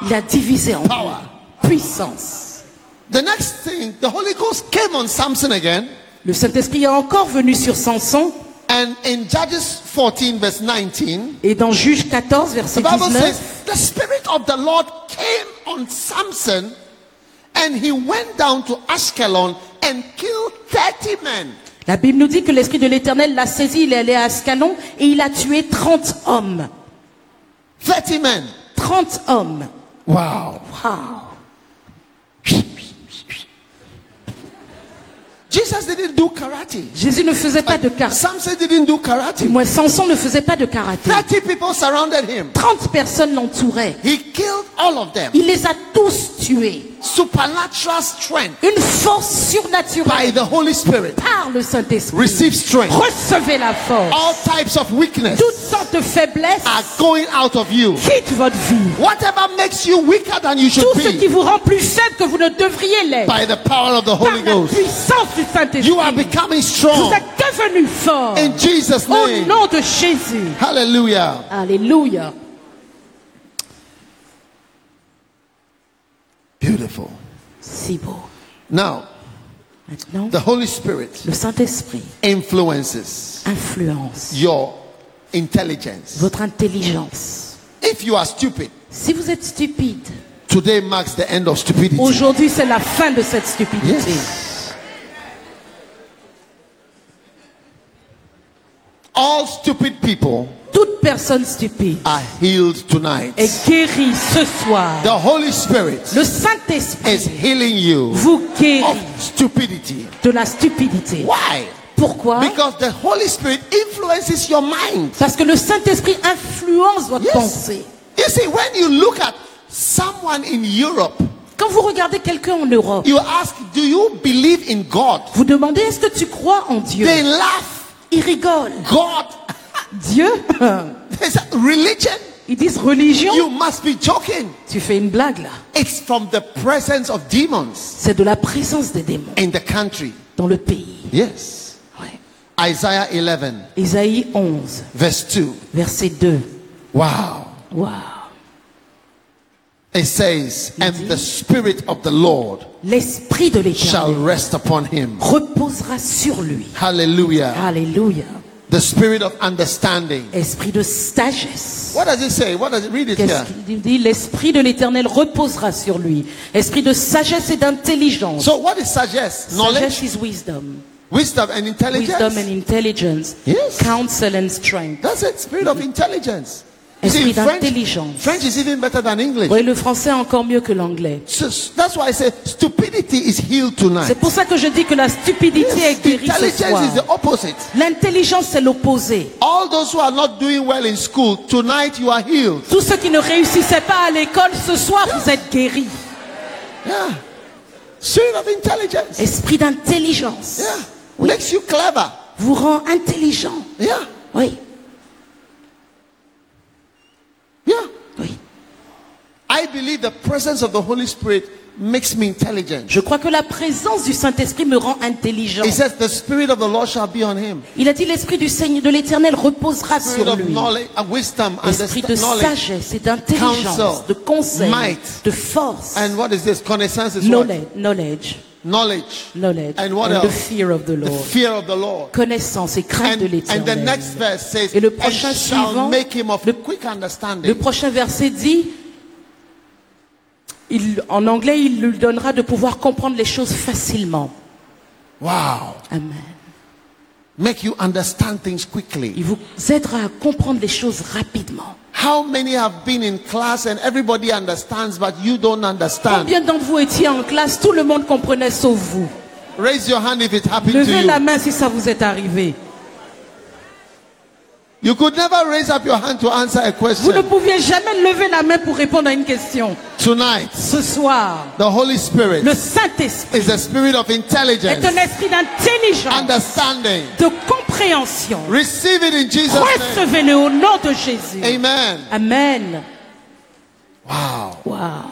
Il l'a divisé en Power. deux. Puissance. The next thing, the Holy Ghost came on Samson again. Le Saint-Esprit est encore venu sur Samson. And in Judges 14 verse 19, Et dans Juge 14, verset the Bible 19, says, the Spirit of the Lord came on Samson, and he went down to Ashkelon and killed 30 men. la Bible nous dit que l'Esprit de l'Éternel l'a saisi, il est allé à Ascalon et il a tué 30 hommes. 30 men. 30 hommes. Wow. Wow. Jesus didn't do karate. Jésus ne faisait pas de karaté. Samson didn't do karate. Moi, Samson ne faisait pas de karaté. 30 people surrounded him. 30 personnes l'entouraient. He killed all of them. Il les a tous tués. Supernatural strength Une force by surnaturelle the Holy Spirit. par le Saint-Esprit. Receive strength. Recevez la force. All types of weakness Toutes sortes de faiblesses are going out of you. quittent votre vie. Whatever makes you weaker than you should Tout ce qui be, vous rend plus faible que vous ne devriez l'être. by the power of the Par Holy la Ghost, puissance du Saint-Esprit. you are becoming Vous strong êtes devenu fort. in Jesus' Au name. nom de Jésus. Hallelujah. Alléluia. Beautiful. Si beau. Now, Maintenant, the Holy Spirit le Saint-Esprit influences influence your intelligence. votre intelligence. If you are stupid, Si vous êtes stupide, today marks the end of stupidity. aujourd'hui c'est la fin de cette stupidité. Yes. All stupid people Toute personne stupide are healed tonight. est guérie ce soir. The Holy Spirit Le Saint-Esprit is healing you vous guérit of stupidity. de la stupidité. Why? Pourquoi? Because the Holy Spirit influences your mind. Parce que le Saint-Esprit influence votre Yes. pensée. You see, when you look at someone in Europe, Quand vous regardez quelqu'un en Europe, you ask, do you believe in God? vous demandez est-ce que tu crois en Dieu? They laugh. Ils rigolent. God. Dieu? They say, religion? Ils disent religion? You must be joking. Tu fais une blague là. It's from the presence of demons C'est de la présence des démons in the country. dans le pays. Yes. Ouais. Isaiah 11, Isaïe 11, verse 2. verset 2. Wow. Wow. It says, and the Spirit of the Lord L'Esprit de shall l'Éternel rest upon him. reposera sur lui. Hallelujah. Alléluia. The Spirit of understanding. Esprit de sagesse. What does it say? What does it read it here? Qu'est-ce qu'il dit? L'Esprit de l'Éternel reposera sur lui. Esprit de sagesse et d'intelligence. So what is sagesse? Knowledge, Sagesse is wisdom. wisdom and intelligence. Wisdom and intelligence. Yes. Counsel and strength. That's it. Spirit of intelligence. You see, Esprit French, d'intelligence. French is even better than English. Oui, le français est encore mieux que l'anglais. So, that's why I say stupidity is healed tonight. C'est pour ça que je dis que la stupidité est guérie ce Intelligence soir. is the opposite. L'intelligence, c'est l'opposé. All those who are not doing well in school, tonight you are healed. Tous ceux qui ne réussissaient pas à l'école, ce soir, vous êtes guéris. Yeah. Spirit of intelligence. Esprit d'intelligence. Yeah. Oui. Makes you clever. Vous rend intelligent. Yeah. Oui, Yeah. oui. I believe the presence of the Holy Spirit makes me intelligent. Je crois que la présence du Saint-Esprit me rend intelligent. He says the Spirit of the Lord shall be on him. Il a dit l'Esprit du Seigneur, de l'Éternel reposera Spirit sur of lui. knowledge and wisdom and Esprit de knowledge. sagesse et d'intelligence, counsel, de conseil, might. de force, And what is this? Connaissance is what? knowledge, Knowledge. And what and the else? fear of the The Lord. fear of the Lord. Connaissance et crainte de And the l'Éternel. next verse says, Et le and prochain shall suivant, make him of le- quick Le understanding. prochain verset dit, en anglais, il lui donnera de pouvoir comprendre les choses facilement. Wow. Amen. Make you understand things quickly. Il vous aidera à comprendre les choses rapidement. How many have been in class and everybody understands, but you don't understand? Combien d'entre vous étiez en classe, tout le monde comprenait sauf vous. Raise your hand if it happened to Levez la you. main si ça vous est arrivé. You could never raise up your hand to answer a Vous ne question. pouviez jamais lever la main pour répondre à une question. Tonight, Ce soir, the Holy Spirit le Saint-Esprit is the spirit of est intelligence, un esprit d'intelligence, understanding. de compréhension. Receive it in Jesus' name. Recevez-le au nom de Jésus. Amen. Amen. Wow. Wow.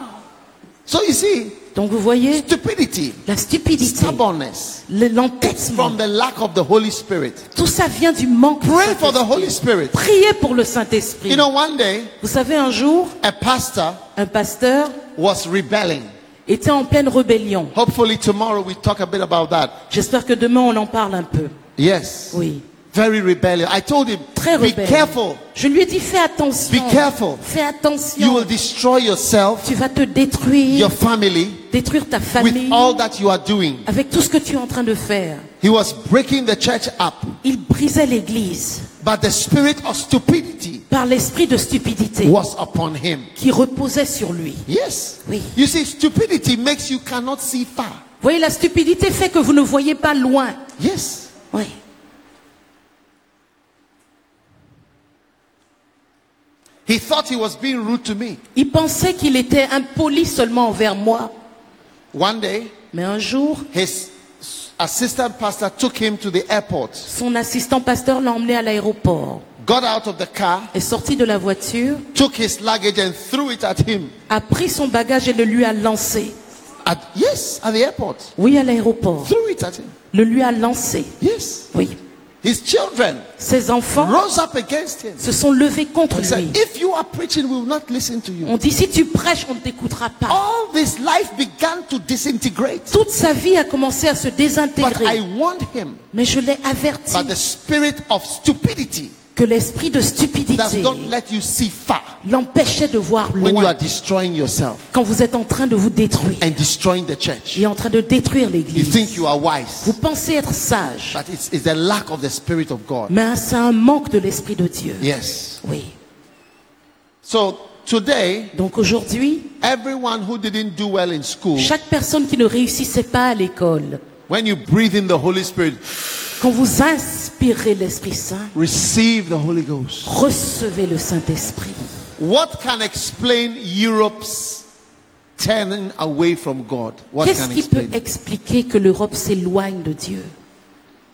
So you see, Donc vous voyez, stupidity, la stupidité, stubbornness, l'entêtement, from the lack of the Holy Spirit. tout ça vient du manque du Pray for the Saint-Esprit. Holy Spirit. Priez pour le Saint-Esprit. You know, one day, Vous savez, un jour, a pastor un pasteur was rebelling. était en pleine rébellion. Hopefully tomorrow we talk a bit about that. J'espère que demain on en parle un peu. Yes. Oui. Very rebellious. I told him, Très be rebelle. careful. Je lui ai dit, fais attention. Be careful. Fais You attention. will destroy yourself, Tu vas te détruire, your family, détruire ta with famille all that you are doing. avec tout ce que tu es en train de faire. He was breaking the church up. Il brisait l'église But the spirit of stupidity par l'esprit de stupidité was upon him. qui reposait sur lui. Yes. Oui. You see, stupidity makes you cannot see far. Vous voyez, la stupidité fait que vous ne voyez pas loin. Yes. Oui. He thought he was being rude to me. Il pensait qu'il était impoli seulement envers moi. One day, Mais un jour, his assistant pastor took him to the airport, son assistant pasteur l'a emmené à l'aéroport, got out of the car, est sorti de la voiture, took his luggage and threw it at him. a pris son bagage et le lui a lancé. Yes, at the airport. Oui, à l'aéroport. Threw it at him. Le lui a lancé. Yes. Oui. His children Ses enfants rose up against him. se sont levés contre He said, lui. if you are preaching, we will not listen to you. On dit, si tu prêches, on ne t'écoutera pas. All this life began to disintegrate. Toute sa vie a commencé à se But I désintégrer. warned him Mais je l'ai averti that the spirit of stupidity que l'esprit de does stupidité not let you see far l'empêchait de voir when you are loin destroying yourself quand vous êtes en train de vous détruire and destroying the church. et en train de détruire You l'église. think you are wise, Vous pensez être sage, but it's the lack of the spirit of God. mais c'est un manque de l'esprit de Dieu. Yes. Oui. So today, Donc aujourd'hui, everyone who didn't do well in school, chaque personne qui ne réussissait pas à l'école, when you breathe in the Holy Spirit, quand vous inspirez l'Esprit Saint, receive the Holy Ghost. recevez le Saint-Esprit. What can explain Europe's turning away from God? What Qu'est-ce can qui peut explain? expliquer que l'Europe s'éloigne de Dieu?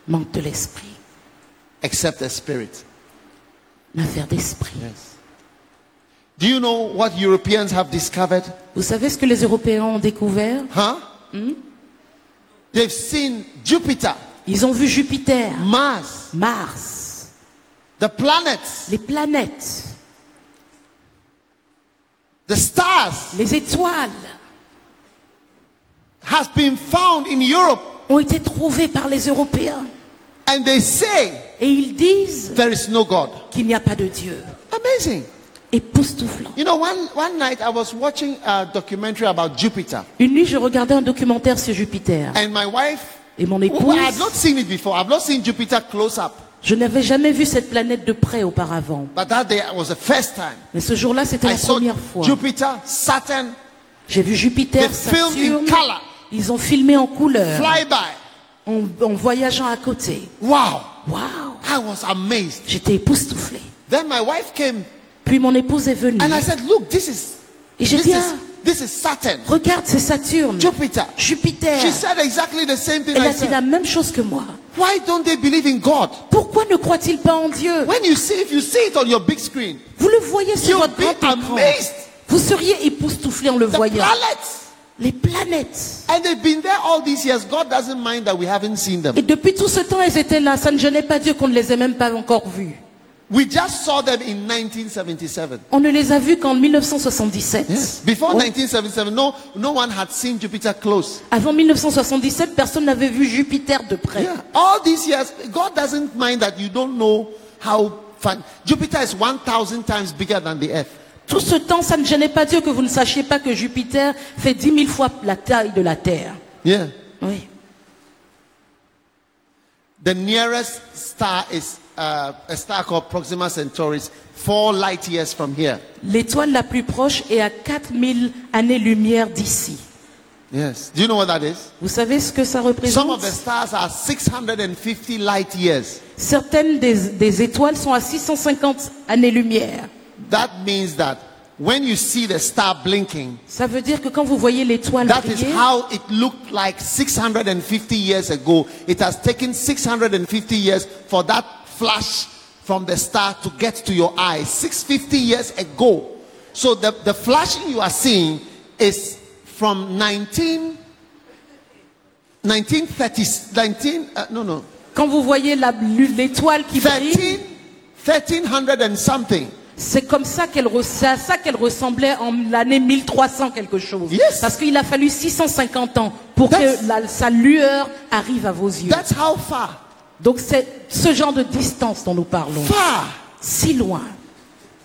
Manque de l'Esprit, Except the Spirit. l'affaire d'esprit. Yes. Do you know what Europeans have discovered? Vous savez ce que les Européens ont découvert? Huh? They've seen Jupiter, Ils ont vu Jupiter, Mars, Mars, the planets, les planètes, the stars les étoiles has been found in Europe, ont été trouvées par les Européens. and they say Et ils disent there is no God. qu'il n'y a pas de Dieu. Amazing. Époustouflant. You know, one night I was watching a documentary about Jupiter, Une nuit, je regardais un documentaire sur Jupiter. and my wife, Et mon who épouse, I had not seen it before. I've not seen Jupiter close up. Je n'avais jamais vu cette planète de près auparavant. But that day was the first time. Mais ce jour-là, c'était I la saw première fois. Jupiter, Saturn, J'ai vu Jupiter, they filmed in Saturne. color, Ils ont filmé en couleur, flyby. en voyageant à côté. Wow. Waouh! I was amazed. J'étais époustouflée. Then my wife came Puis mon épouse est venue. and I said, look, Et j'ai dit, ah, this is Saturn, regarde, c'est Saturne, Jupiter. Jupiter. She said exactly the same thing Elle I a dit said. la même chose que moi. Why don't they believe in God? Pourquoi ne croit-il pas en Dieu? If you see it on your big screen, Vous le voyez sur you'll votre be grand écran. amazed. Vous seriez époustouflé en le The voyant. planets. Les planètes. And they've been there all these years. God doesn't mind that we haven't seen them. Et depuis tout ce temps, elles étaient là. Ça ne gênait pas Dieu qu'on ne les ait même pas encore vues. We just saw them in 1977. On ne les a vues qu'en 1977. Yes. Before Ouais. 1977, no one had seen Jupiter close. Avant 1977, personne n'avait vu Jupiter de près. Yeah. All these years, God doesn't mind that you don't know how fun. Jupiter is 1,000 times bigger than the Earth. Tout ce temps, ça ne gênait pas Dieu que vous ne sachiez pas que Jupiter fait 10 000 fois la taille de la Terre. Yeah. Oui. The nearest star is a star called Proxima Centauri, 4 light years from here. L'étoile la plus proche est à 4000 années-lumière d'ici. Yes. Do you know what that is? Vous savez ce que ça Some représente? of the stars are 650 light years. Certaines des étoiles sont à 650 années-lumière. That means that when you see the star blinking, Ça veut dire que quand vous voyez l'étoile that is briller, how it looked like 650 years ago. It has taken 650 years for that flash from the star to get to your eye. 650 years ago. So the flashing you are seeing is from 1930, quand vous voyez l'étoile qui brille, 1300 and something. c'est comme ça c'est à ça qu'elle ressemblait en l'année 1300 quelque chose. Yes. Parce qu'il a fallu 650 ans pour That's- que sa lueur arrive à vos yeux. That's how far. Donc c'est ce genre de distance dont nous parlons. Far. Si loin.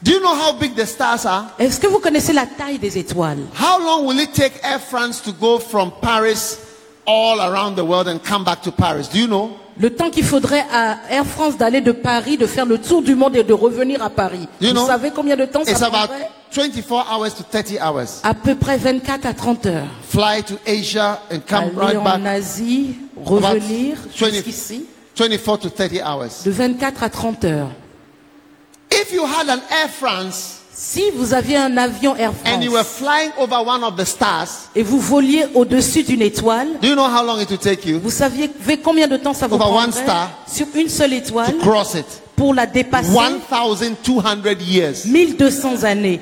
Do you know how big the stars are? Est-ce que vous connaissez la taille des étoiles? How long will it take Air France to go from Paris all around the world and come back to Paris? Do you know? Le temps qu'il faudrait à Air France d'aller de Paris, de faire le tour du monde et de revenir à Paris. You Vous know, savez combien de temps ça It's about prendrait? 24 hours to 30 hours. À peu près 24 à 30 heures. Fly to Asia and come Aller right en back. Asie, revenir 20 jusqu'ici. 24 to 30 hours. De 24 à 30 heures. If you had an Air France Si vous aviez un avion Air and you were France flying over one of the stars, et vous voliez au-dessus d'une étoile, do you know how long it would take you vous saviez combien de temps ça vous Over one prendrait star sur une seule étoile to cross it? pour la dépasser? 1,200 years 1200 années.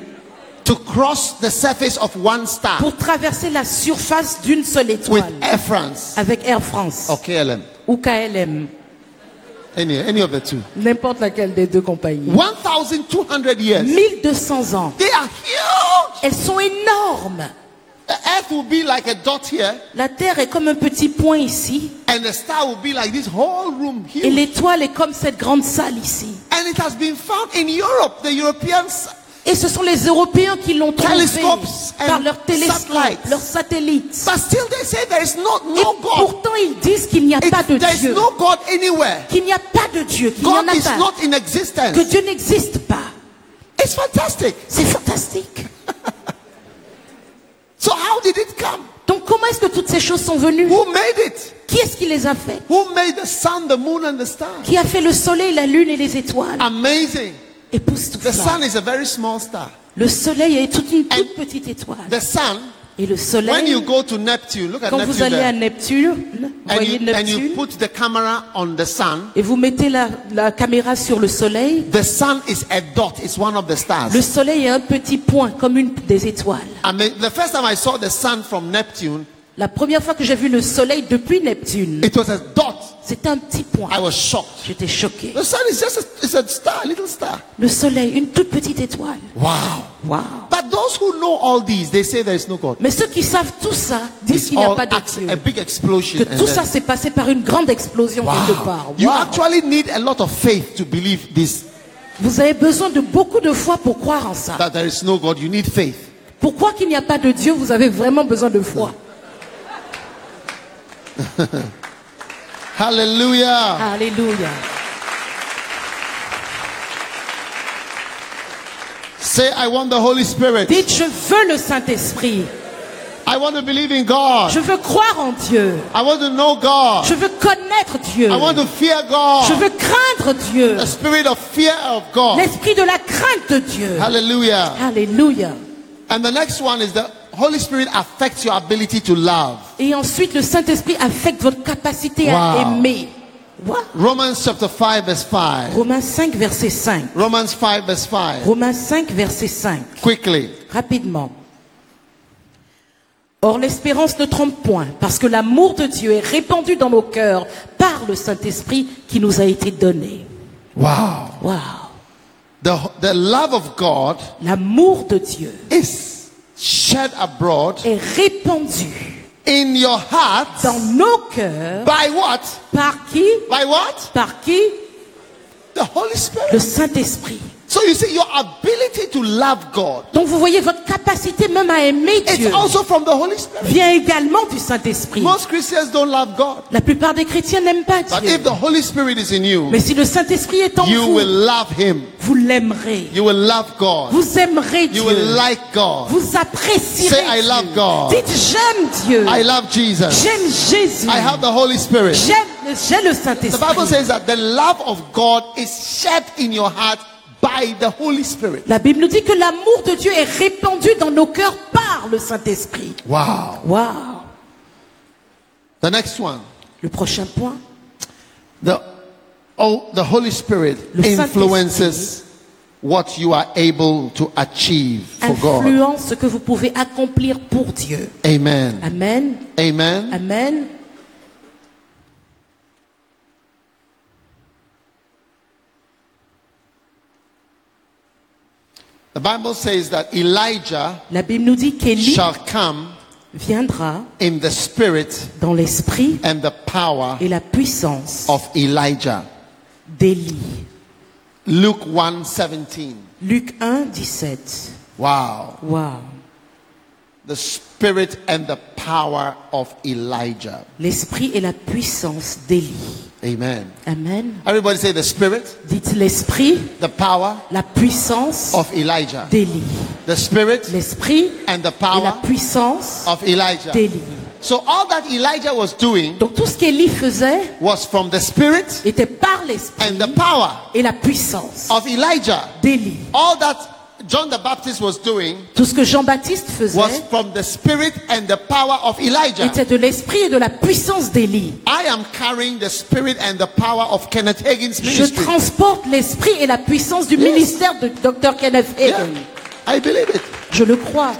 to cross the surface of one star Pour traverser la surface d'une seule with étoile Air France avec Air France or KLM. ou KLM, Any of the two. n'importe laquelle des deux compagnies. 1,200 years. 1200 ans. They are huge. Elles sont énormes. The earth will be like a dot here, La Terre est comme un petit point ici and the star will be like this whole room et huge. l'étoile est comme cette grande salle ici. And it has been found in Europe. The Europeans, Et ce sont les Européens qui l'ont trouvé Telescopes par and leurs télescopes, satellites. leurs satellites. but still they say there is Et no God. pourtant ils disent qu'il n'y a pas de There is Dieu. no God anywhere. Qu'il n'y a pas de Dieu, qu'il n'y en God a is pas. not in existence. Que Dieu n'existe pas. It's fantastic. C'est fantastique. So how did it come? Donc comment est-ce que toutes ces choses sont venues? Who made it? Qui est-ce qui les a fait? Who made the sun, the moon, and the stars? Qui a fait le soleil, la lune et les étoiles? Amazing. The Époustouflant. sun is a very small star. Le soleil est toute une toute petite étoile. The sun, Et le when soleil, you go to Neptune, look at quand vous Neptune allez à there, Neptune, voyez and you Neptune, put the camera on the sun, et vous mettez la caméra sur le soleil, the sun is a dot. It's one of the stars. le soleil est un petit point, comme une des étoiles. I mean, the first time I saw the sun from Neptune, La première fois que j'ai vu le soleil depuis Neptune, it was a dot. c'était un petit point. I was shocked. J'étais choqué. The sun is just it's a star, a little star. Le soleil, une toute petite étoile. Wow. Waouh. But those who know all these, they say there is no God. Mais ceux qui savent tout ça disent It's qu'il n'y a all pas de a Dieu. big explosion. Que and tout then- ça s'est passé par une grande explosion quelque part. You Wow. actually need a lot of faith to believe this. Vous avez besoin de beaucoup de foi pour croire en ça. That there is no God. You need faith. Pourquoi qu'il n'y a pas de Dieu? Vous avez vraiment besoin de foi. Hallelujah. Alléluia. Say, I want the Holy Spirit. Dites, je veux le Saint-Esprit. I want to believe in God. Je veux croire en Dieu. I want to know God. Je veux connaître Dieu. I want to fear Je God. veux craindre Dieu. The spirit of fear of God. L'esprit de la crainte de Dieu. Hallelujah. Alléluia. And the next one is the Holy Spirit affects your ability to love. Et ensuite, le Saint-Esprit affecte votre capacité à Wow. aimer. Wow. Romans chapter 5 verse 5. Romains 5, verset 5. Romans 5 verse 5. Romains 5, verset 5. Quickly. Rapidement. Or, l'espérance ne trompe point, parce que l'amour de Dieu est répandu dans nos cœurs par le Saint-Esprit qui nous a été donné. Wow. Wow. The love of God L'amour de Dieu is shed abroad est répandu in your heart dans nos cœurs. by what? Par qui? By what? Par qui? The Holy Spirit. Le Saint-Esprit. So you see, your ability to love God Donc vous voyez, votre capacité même à aimer it's Dieu also from the Holy Spirit. vient également du Saint-Esprit. Most Christians don't love God. La plupart des chrétiens n'aiment pas But Dieu. if the Holy Spirit is in you, Mais si le Saint-Esprit est en you vous, will love Him. vous l'aimerez. You will love God. Vous aimerez You Dieu. will like God. Vous apprécierez Say, I Dieu. love God. Dites, j'aime Dieu. I love Jesus. J'aime Jésus. I have the Holy Spirit. J'ai le The Saint-Esprit. Bible says that the love of God is shed in your heart by the Holy Spirit. La Bible nous dit que l'amour de Dieu est répandu dans nos cœurs par le Saint-Esprit. Wow. Wow. The next one. Le prochain point. The Holy Spirit Le Saint-Esprit influences what you are able to achieve for God. Influence ce que vous pouvez accomplir pour Dieu. Amen. Amen. Amen. Amen. The Bible says that Elijah La Bible nous dit qu'Élie shall come viendra in the spirit dans l'esprit and the power et la puissance of Elijah. d'Élie. Luke 1:17. Luc 1, 17. Wow. Wow. The spirit and the power of Elijah. L'esprit et la puissance d'Élie. Amen. Amen. Everybody say the spirit, Dites l'esprit, the power la puissance of Elijah. d'Élie. The spirit L'esprit and the et la power puissance of Elijah. d'Élie. So all that Elijah was doing Donc tout ce qu'Élie faisait was from the spirit était par l'esprit and the power et la puissance of Elijah. d'Élie. All that John the Baptist was doing Tout ce que Jean-Baptiste faisait was from the spirit and the power of Elijah. était de l'esprit et de la puissance d'Élie. I am carrying the spirit and the power of Kenneth Hagin's Je ministry. transporte l'esprit et la puissance du Yes. ministère de Dr. Kenneth Yeah, Hagin. I believe it. Je le crois.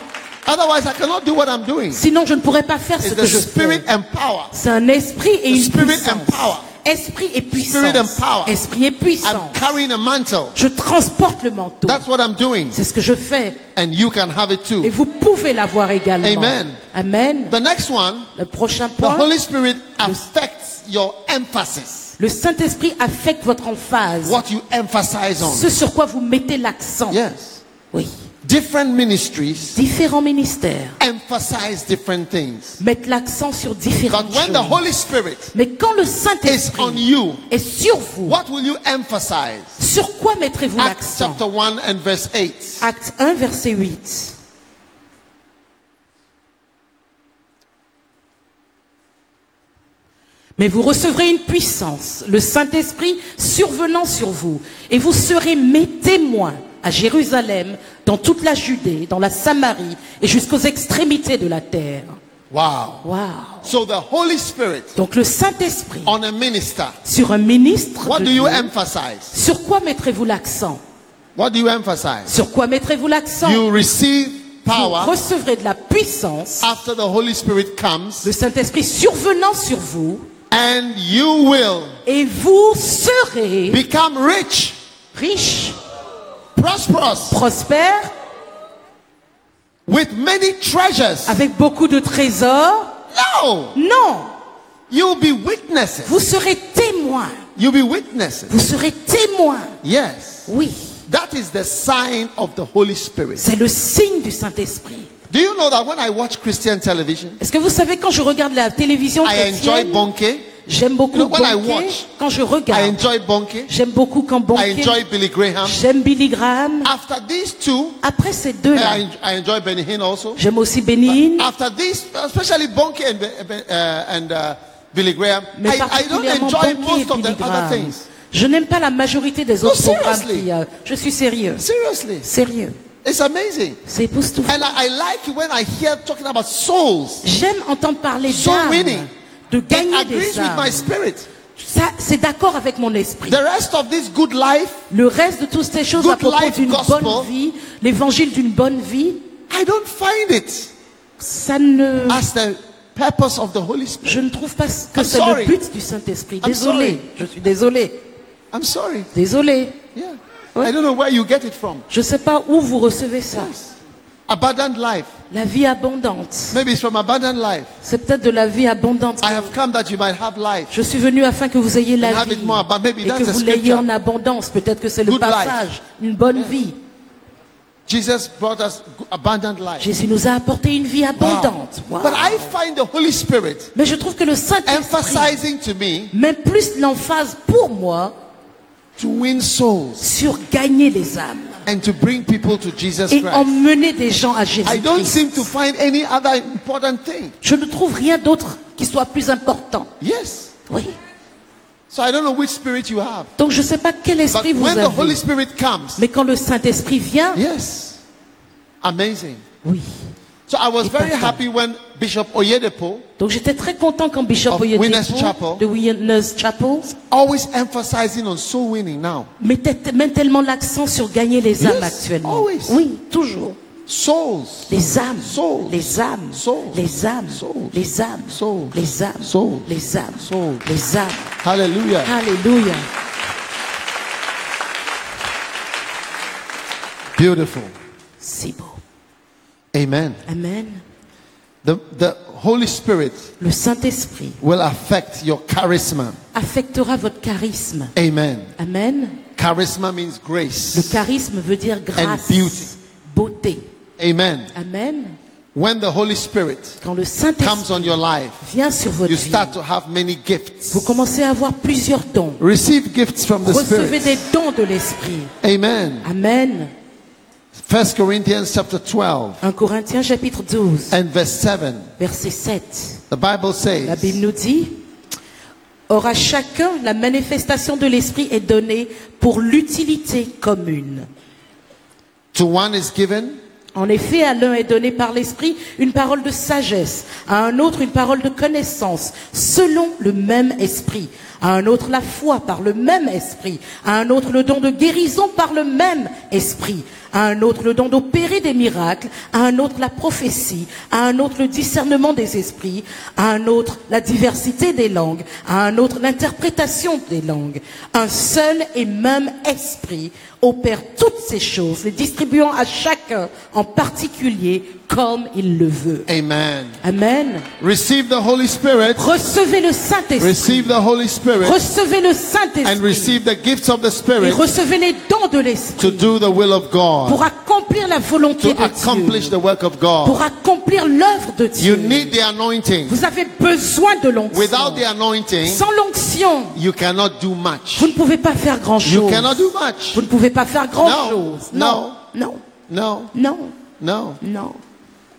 Otherwise, I cannot do what I'm doing. Sinon, je ne pourrais pas faire ce It's que the je spirit fais. and power. C'est un esprit et The une spirit puissance. and power. Esprit et puissance. Spirit and power. Esprit et I'm puissance. carrying a mantle. Je transporte le manteau. That's what I'm doing. C'est ce que je fais. And you can have it Et too. vous pouvez l'avoir également. Amen. Amen. The next one, Le prochain the point. Holy Spirit affects your emphasis. Le Saint-Esprit affecte votre emphase. What you emphasize on. Ce sur quoi vous mettez l'accent. Yes. Oui. Different ministries Différents ministères emphasize different things. mettent l'accent sur But différentes when the choses. Holy Spirit Mais quand le is on Saint-Esprit you, est sur vous, what will you emphasize? sur quoi mettrez-vous Acts l'accent? chapter 1 and verse 8. Acte 1, verset 8. Mais vous recevrez une puissance, le Saint-Esprit survenant sur vous, et vous serez mes témoins à Jérusalem, dans toute la Judée, dans la Samarie, et jusqu'aux extrémités de la terre. Wow. Wow. So the Holy Spirit Donc le Saint-Esprit, on a minister. sur un ministre What de do you Dieu, emphasize? sur quoi mettrez-vous l'accent? What do you emphasize? Sur quoi mettrez-vous l'accent? You receive Vous power recevrez de la puissance, after the Holy Spirit comes, le Saint-Esprit survenant sur vous, and you will et vous serez become rich, riches, prosperous, prospères, with many treasures. avec beaucoup de trésors. No, Non, you'll be witnesses. vous serez témoins. You'll be witnesses. Vous serez témoins. Yes. Oui, That is the sign of the Holy Spirit. c'est le signe du Saint-Esprit. Do you know that when I watch Christian television, Est-ce que vous savez, quand je regarde la télévision I enjoy chrétienne, Bonke, J'aime beaucoup You know, when I Bonquet. watch, Quand je I regarde, enjoy Bonke. j'aime beaucoup quand I Bonquet. enjoy Billy Graham. J'aime Billy Graham. After these two, Après ces deux-là, I enjoy Benny Hinn also. j'aime aussi Benny Hinn. After these, especially Bonke and Billy Graham, Mais I don't particulièrement enjoy Bonquet et most of Billy the other Graham. things. Je n'aime pas la majorité des No, autres programmes seriously. qu'il y a. Je suis sérieux. Seriously, Sérieux. it's amazing. C'est époustouflant. And I like when I hear talking about souls. J'aime entendre parler Soul d'âmes, winning. de It gagner agrees des with my âmes. spirit. Ça, c'est d'accord avec mon esprit. The rest of this good life, Le reste de toutes ces choses Good à propos life d'une gospel. bonne vie, l'évangile d'une bonne vie, I don't find it ça ne, as the purpose of the Holy Spirit. je ne trouve pas que I'm c'est sorry. le but du Saint-Esprit. I'm Désolé, sorry. je suis désolé, I'm sorry. désolé. Yeah. Ouais. I don't know where you get it from. Je ne sais pas où vous recevez ça. Abundant life. La vie abondante, Maybe it's from abundant life. c'est peut-être de la vie abondante. I have come that you might have life. Je suis venu afin que vous ayez And la have vie it more, but maybe et that's que the vous l'ayez scripture. en abondance. Peut-être que c'est le Good life. passage, une bonne vie. Jesus brought us abundant life. Jésus nous a apporté une vie abondante. Wow. But I find the Holy Spirit Mais je trouve que le Saint-Esprit emphasizing to me met plus l'emphase pour moi to win souls sur gagner les âmes and to bring people to Jesus et Christ. emmener des gens à I don't seem Jésus-Christ. to find any other important thing. Je ne trouve rien d'autre qui soit plus important. Yes. Oui. So I don't know which spirit you have. Donc je ne sais pas quel But esprit vous when the Holy avez. Spirit comes, Mais quand le Saint-Esprit vient, yes, amazing. oui. So I was Et very pourtant. happy when Bishop Oyedepo Donc j'étais très content quand Bishop Of Oyedepo Winners Chapel. de Winners Chapel always emphasizing on soul winning now. met tellement l'accent sur gagner les âmes Yes, actuellement. always. Oui, toujours. Souls. Les âmes, Souls. les âmes, Souls. les âmes, Souls. les âmes, Souls. les âmes, Souls. les âmes, Souls. les âmes. Hallelujah. Alléluia. Beautiful. C'est beau. Amen. Amen. The Holy Spirit Le Saint-Esprit will affect your charisma. affectera votre charisme. Amen. Amen. Charisma means Le grace. charisme veut dire grâce, beauty. beauté. Amen. Amen. When the Holy Spirit Quand le comes Saint-Esprit on your life, vient sur votre you vie, start to have many gifts. vous commencez à avoir plusieurs dons. Receive gifts from the Recevez Spirit. des dons de l'Esprit. Amen. Amen. 1 Corinthians chapter 12 1 Corinthiens chapitre 12, and verse 7. verset 7. The Bible La Bible says, nous dit, or à chacun la manifestation de l'Esprit est donnée pour l'utilité commune. to one is given En effet, à l'un est donné par l'Esprit une parole de sagesse, à un autre une parole de connaissance, selon le même Esprit, à un autre la foi par le même Esprit, à un autre le don de guérison par le même Esprit, à un autre le don d'opérer des miracles, à un autre la prophétie, à un autre le discernement des esprits, à un autre la diversité des langues, à un autre l'interprétation des langues. Un seul et même Esprit opère toutes ces choses, les distribuant à chacun en particulier comme il le veut. Amen. Amen. Receive the Holy Spirit. Recevez le Saint-Esprit. Receive the Holy Spirit Recevez le and Saint-Esprit. receive the gifts of the Et Spirit recevez les dons de to l'Esprit do the will of pour God, accomplir la volonté to de accomplish Dieu, the work of pour God. accomplir l'œuvre de Dieu. You need the anointing. Vous avez besoin de l'onction. Without the anointing, Sans l'onction, you cannot do much. vous ne pouvez pas faire You grand-chose. cannot do much. Vous ne pouvez pas faire grand-chose. No. Non, No, non, no. non.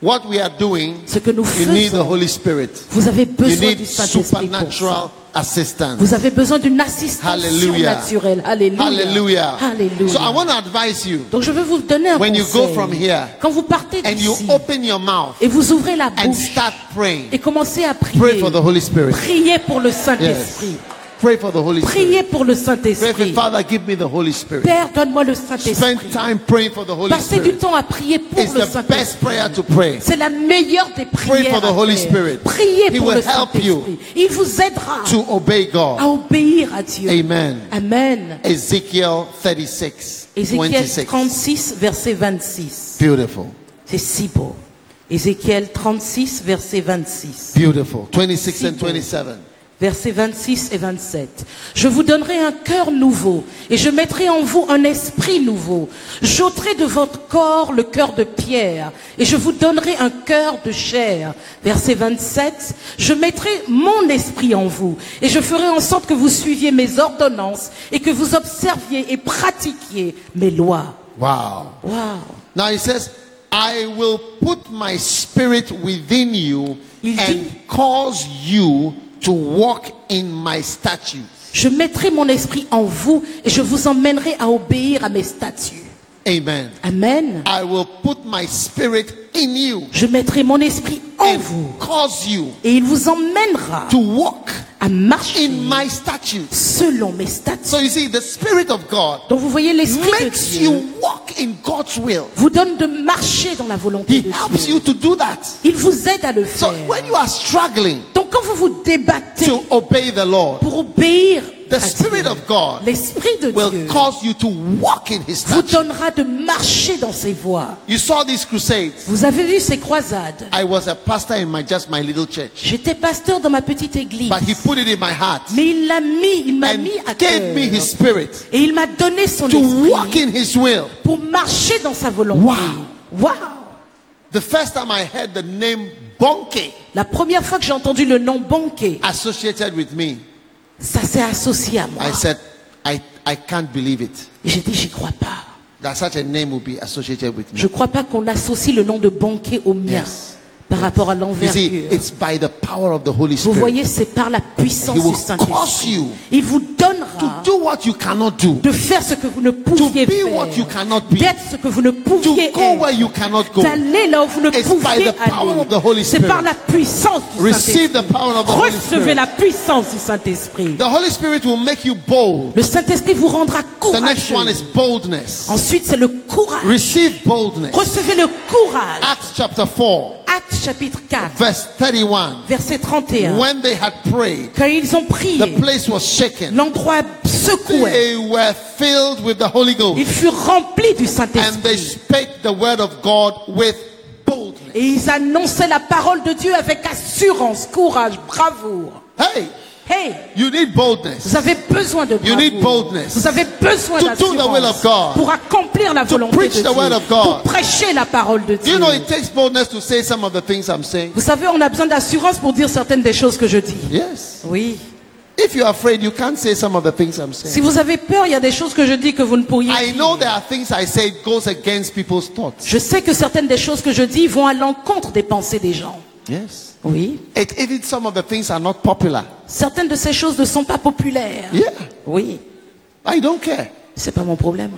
What we are doing, Ce que nous you need the faisons, Holy Spirit. vous avez You besoin need du Saint-Esprit pour ça. supernatural assistance. Vous avez besoin d'une assistance Hallelujah. surnaturelle. Alléluia. Hallelujah. Alléluia. So I want to advise you, Donc je veux vous donner un when you go conseil. from here Quand vous partez and you d'ici open your mouth et vous ouvrez la and bouche start praying, et commencez à prier. pray for the Holy Spirit. Priez pour le Yes. Saint-Esprit. Pray for the Holy Spirit. Priez pour le Pray for Saint-Esprit. Father, give me the Holy Spirit. Père, donne-moi le Spend Saint-Esprit. time praying for the Holy Passez du Spirit. temps à prier pour It's le the best prayer Saint-Esprit. to pray. C'est la meilleure des prières. for the à Holy faire. Spirit. Priez He pour will le help you Saint-Esprit. Il vous aidera To obey à God. obéir à Dieu. Amen. Amen. Ezekiel 36, Ézéchiel 26. 36, verset 26. Beautiful. C'est si beau. Ézéchiel 36, verset 26. Beautiful. 26 and Si beau. 27. Versets 26 et 27. Je vous donnerai un cœur nouveau et je mettrai en vous un esprit nouveau. J'ôterai de votre corps le cœur de pierre et je vous donnerai un cœur de chair. Verset 27. Je mettrai mon esprit en vous et je ferai en sorte que vous suiviez mes ordonnances et que vous observiez et pratiquiez mes lois. Wow. Wow. Now it says, I will put my spirit within you Il dit- and cause you to walk in my statutes. Je mettrai mon esprit en vous et je vous emmènerai à obéir à mes statuts. Amen. Amen. I will put my spirit in you Je mettrai mon esprit en and vous cause you et il vous emmènera to walk à marcher in my statutes. selon mes statuts. So you see, the Spirit of God Donc vous voyez, l'esprit de makes Dieu you walk in God's will. vous donne de marcher dans la volonté He de helps Dieu. you to do that. Il vous aide à le So faire. when you are struggling Donc quand vous vous débattez to obey the Lord, pour obéir the à Spirit Dieu, of God l'esprit de will Dieu cause you to walk in His vous statutes. donnera de marcher dans ses voies. You saw these crusades. Vous avez vu ces croisades. I was a pastor in just my little church, J'étais pasteur dans ma petite église. but He put it in my heart Mais il m'a and mis à gave me His cœur. Spirit Et il m'a donné son to walk esprit in His will. pour marcher dans sa volonté. Wow. Wow. The first time I heard the name Bonke La première fois que j'ai entendu le nom Bonke, associated with me, ça s'est associé à moi. I said, I can't believe it. Et j'ai dit, j'y crois pas. That such a name will be associated with me. Je crois pas qu'on associe le nom de Bonke au mien Yes. par rapport à You see, l'envergure. it's by the power of the Holy Vous Spirit voyez, c'est par la puissance He will du Saint-Esprit. cause you Il vous to donnera do what you cannot do, de faire ce que vous ne to pouviez be what you faire, cannot be, d'être ce que vous ne to pouviez go where être, you cannot go. d'aller là où vous ne It's by pouviez the power of the aller. Holy C'est Spirit. par la puissance du Receive the Saint-Esprit. power of the Holy Recevez Spirit. la puissance du Saint-Esprit. The Holy Spirit will make you bold. Le Saint-Esprit vous rendra The next one is courageux. boldness. Ensuite, c'est le courage. Receive boldness. Recevez le courage. Acts chapter 4, Actes chapitre 4, verse 31. verset 31. When they had prayed, Quand ils ont prié, the place was shaken. l'endroit secouait. They were filled with the Holy Ghost, Ils furent remplis du and they Saint-Esprit. spake the word of God with boldness. Et ils annonçaient la parole de Dieu avec assurance, courage, bravoure. Hey, Hey, you need boldness vous avez besoin de You need bravoure. boldness. Vous avez besoin To do the will of d'assurance God. pour accomplir la To volonté preach de the word Dieu, of God. pour prêcher la parole de Do Dieu. you know it takes boldness to say some of the things I'm saying? Vous savez, on a besoin d'assurance pour dire certaines des choses que je dis. Yes. Oui. If you're afraid, you can't say some of the things I'm saying. Si vous avez peur, il y a des choses que je dis que vous ne pourriez I know dire. there are things I say goes against people's thoughts. Je sais que certaines des choses que je dis vont à l'encontre des pensées des gens. Yes. Oui. Even some of the things are not popular. Certaines de ces choses ne sont pas populaires. Yeah. Oui. I don't care. C'est pas mon problème.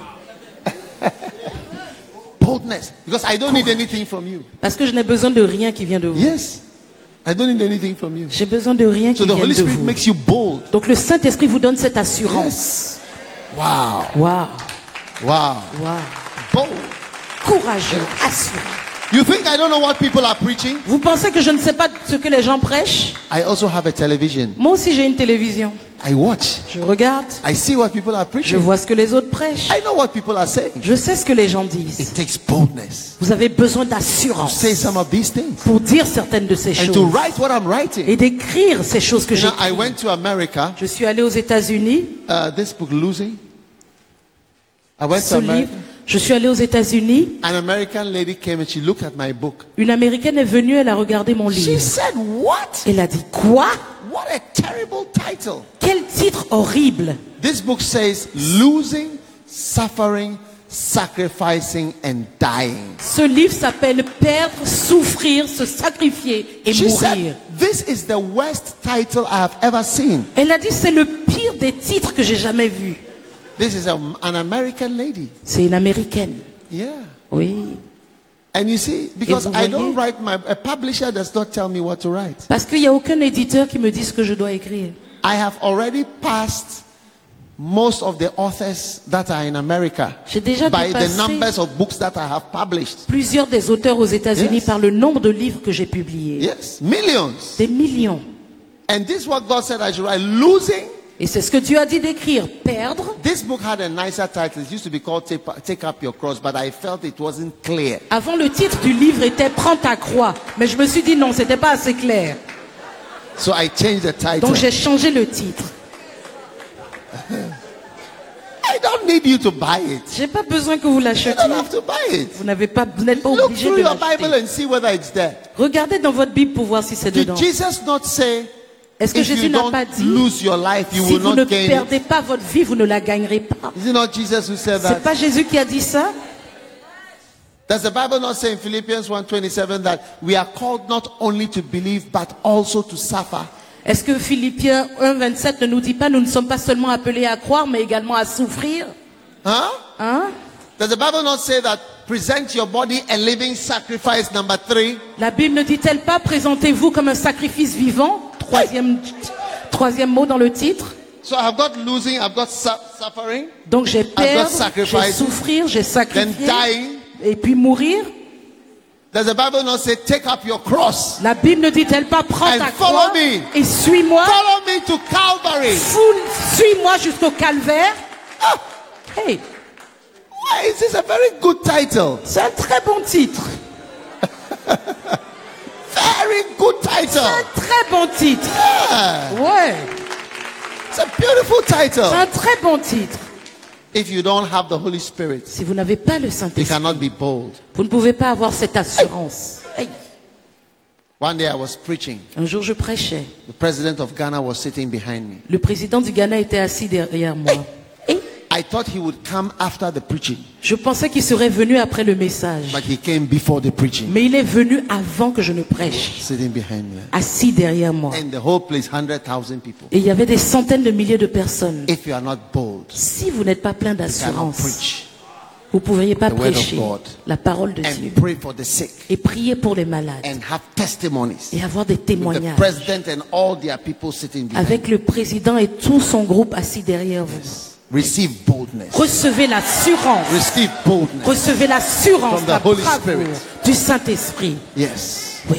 Boldness. Because I don't need anything from you. Parce que je n'ai besoin de rien qui vient de vous. Yes. I don't need anything from you. J'ai besoin de rien So qui the vienne Holy de Spirit vous. makes you bold. Donc le Saint-Esprit vous donne cette assurance. Wow. Waouh. Wow. Waouh. Bold. Courageux, assuré. You think I don't know what people are preaching? Vous pensez que je ne sais pas ce que les gens prêchent? I also have a television. Moi aussi j'ai une télévision. I watch. Je regarde. I see what people are Je preaching. vois ce que les autres prêchent. I know what people are saying. Je sais ce que les gens disent. It takes boldness Vous avez besoin to d'assurance say some of these things pour dire certaines de ces and to choses write what I'm writing. et d'écrire ces choses que You j'ai. know, I went to America. Je suis allé aux États-Unis. This book, Losing. I went Ce to livre. America. Je suis allé aux États-Unis. An American lady came and she looked at my book. Une Américaine est venue, elle a regardé mon She livre. said, "What? Elle a dit quoi? What a terrible title." Quel titre horrible! This book says, "Losing, suffering, sacrificing, and dying." Ce livre s'appelle Perdre, souffrir, se sacrifier et She mourir. said, "This is the worst title I have ever seen." Elle a dit c'est le pire des titres que j'ai jamais vu. This is an American lady. C'est une Américaine. Yeah. Oui. And you see, because vous I voyez? don't write, a publisher does not tell me what to write. Parce qu'il n'y a aucun éditeur qui me dit ce que je dois écrire. I have already passed most of the authors that are in America J'ai déjà by the dépassé numbers of books that I have published. plusieurs des auteurs aux États-Unis Yes. par le nombre de livres que j'ai publiés. Yes, millions. Des millions. And this is what God said I should write. Losing. Et c'est ce que Dieu a dit d'écrire. Perdre. This book had a nicer title. It used to be called Take Up Your Cross, but I felt it wasn't clear. Avant, le titre du livre était Prends ta croix. Mais je me suis dit non, c'était pas assez clair. So I changed the title. Donc j'ai changé le titre. I don't need you to buy it. J'ai pas besoin que vous You l'achetiez. don't have to buy it. Vous n'êtes pas Look obligé through de your Bible l'acheter. and see whether it's there. Regardez dans votre Bible pour voir si c'est Did dedans. Jesus not say, Est-ce que if Jésus you n'a don't pas dit, lose your life, you si will vous not ne gain it? perdez pas votre vie, vous ne la gagnerez pas? Is it not Jesus who said C'est that? pas Jésus qui a dit ça? Does the Bible not say in Philippians 1:27 that we are called not only to believe but also to suffer? Est-ce que Philippiens 1:27 ne nous dit pas, nous ne sommes pas seulement appelés à croire, mais également à souffrir? Huh? Hein? Does the Bible not say that present your body a living sacrifice, number 3? La Bible ne dit-elle pas, présentez-vous comme un sacrifice vivant? Troisième mot dans le titre. So I've got losing, I've got suffering, Donc j'ai perdre, j'ai sacrifice, souffrir, j'ai then sacrifier, dying. et puis mourir. Does the Bible not say take up your cross? La Bible ne dit-elle pas, prends And ta follow croix me. et suis-moi, Follow me to Calvary. suis-moi jusqu'au calvaire? Ah, Hey, why is this a very good title? c'est un très bon titre. Very good title. Un très bon titre. Yeah, Ouais, it's a beautiful c'est title. un très bon titre. If you don't have the Holy Spirit, Si vous n'avez pas le you Saint-Esprit, cannot be bold. vous ne pouvez pas avoir cette assurance. Hey. One day I was preaching. Un jour, je prêchais. The president of Ghana was sitting behind me. Le président du Ghana était assis derrière moi. Et I thought he would come after the preaching, je pensais qu'il serait venu après le message. but he came before the preaching, Mais il est venu avant que je ne prêche, sitting behind me. assis derrière moi. And the whole place, 100,000 people. Et il y avait des centaines de milliers de personnes. If you are not bold, Si vous n'êtes pas plein you cannot d'assurance, preach vous ne pourriez pas the word of prêcher God la parole de Dieu and pray for the sick et prier pour les malades and have testimonies. et avoir des With the témoignages president and all their people sitting behind. avec le président et tout son groupe assis derrière vous. Receive boldness. Recevez l'assurance. Receive boldness. Recevez l'assurance, From the la Holy bravoure Spirit. du Saint-Esprit. Yes. Oui.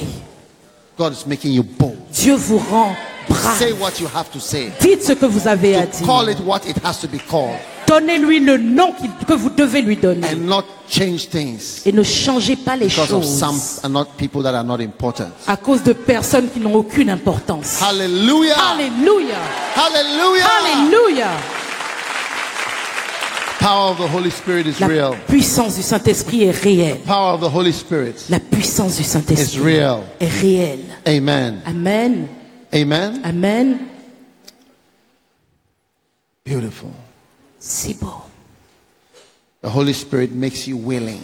God is making you bold. Dieu vous rend brave. Say what you have to say. Dites ce que vous avez à To call dire. it what it has to be called. Donnez-lui le nom que vous devez lui donner. And not change things Et ne changez pas les because of some choses are not people that are not important. à cause de personnes qui n'ont aucune importance. Hallelujah. Alléluia. Hallelujah. Alléluia. Power of the Holy Spirit is La real. puissance du Saint-Esprit est réelle. Power of the Holy Spirit La puissance du is Saint-Esprit real. est réelle. Amen. Amen. Amen. Amen. Beautiful. Si beau. The Holy Spirit makes you willing.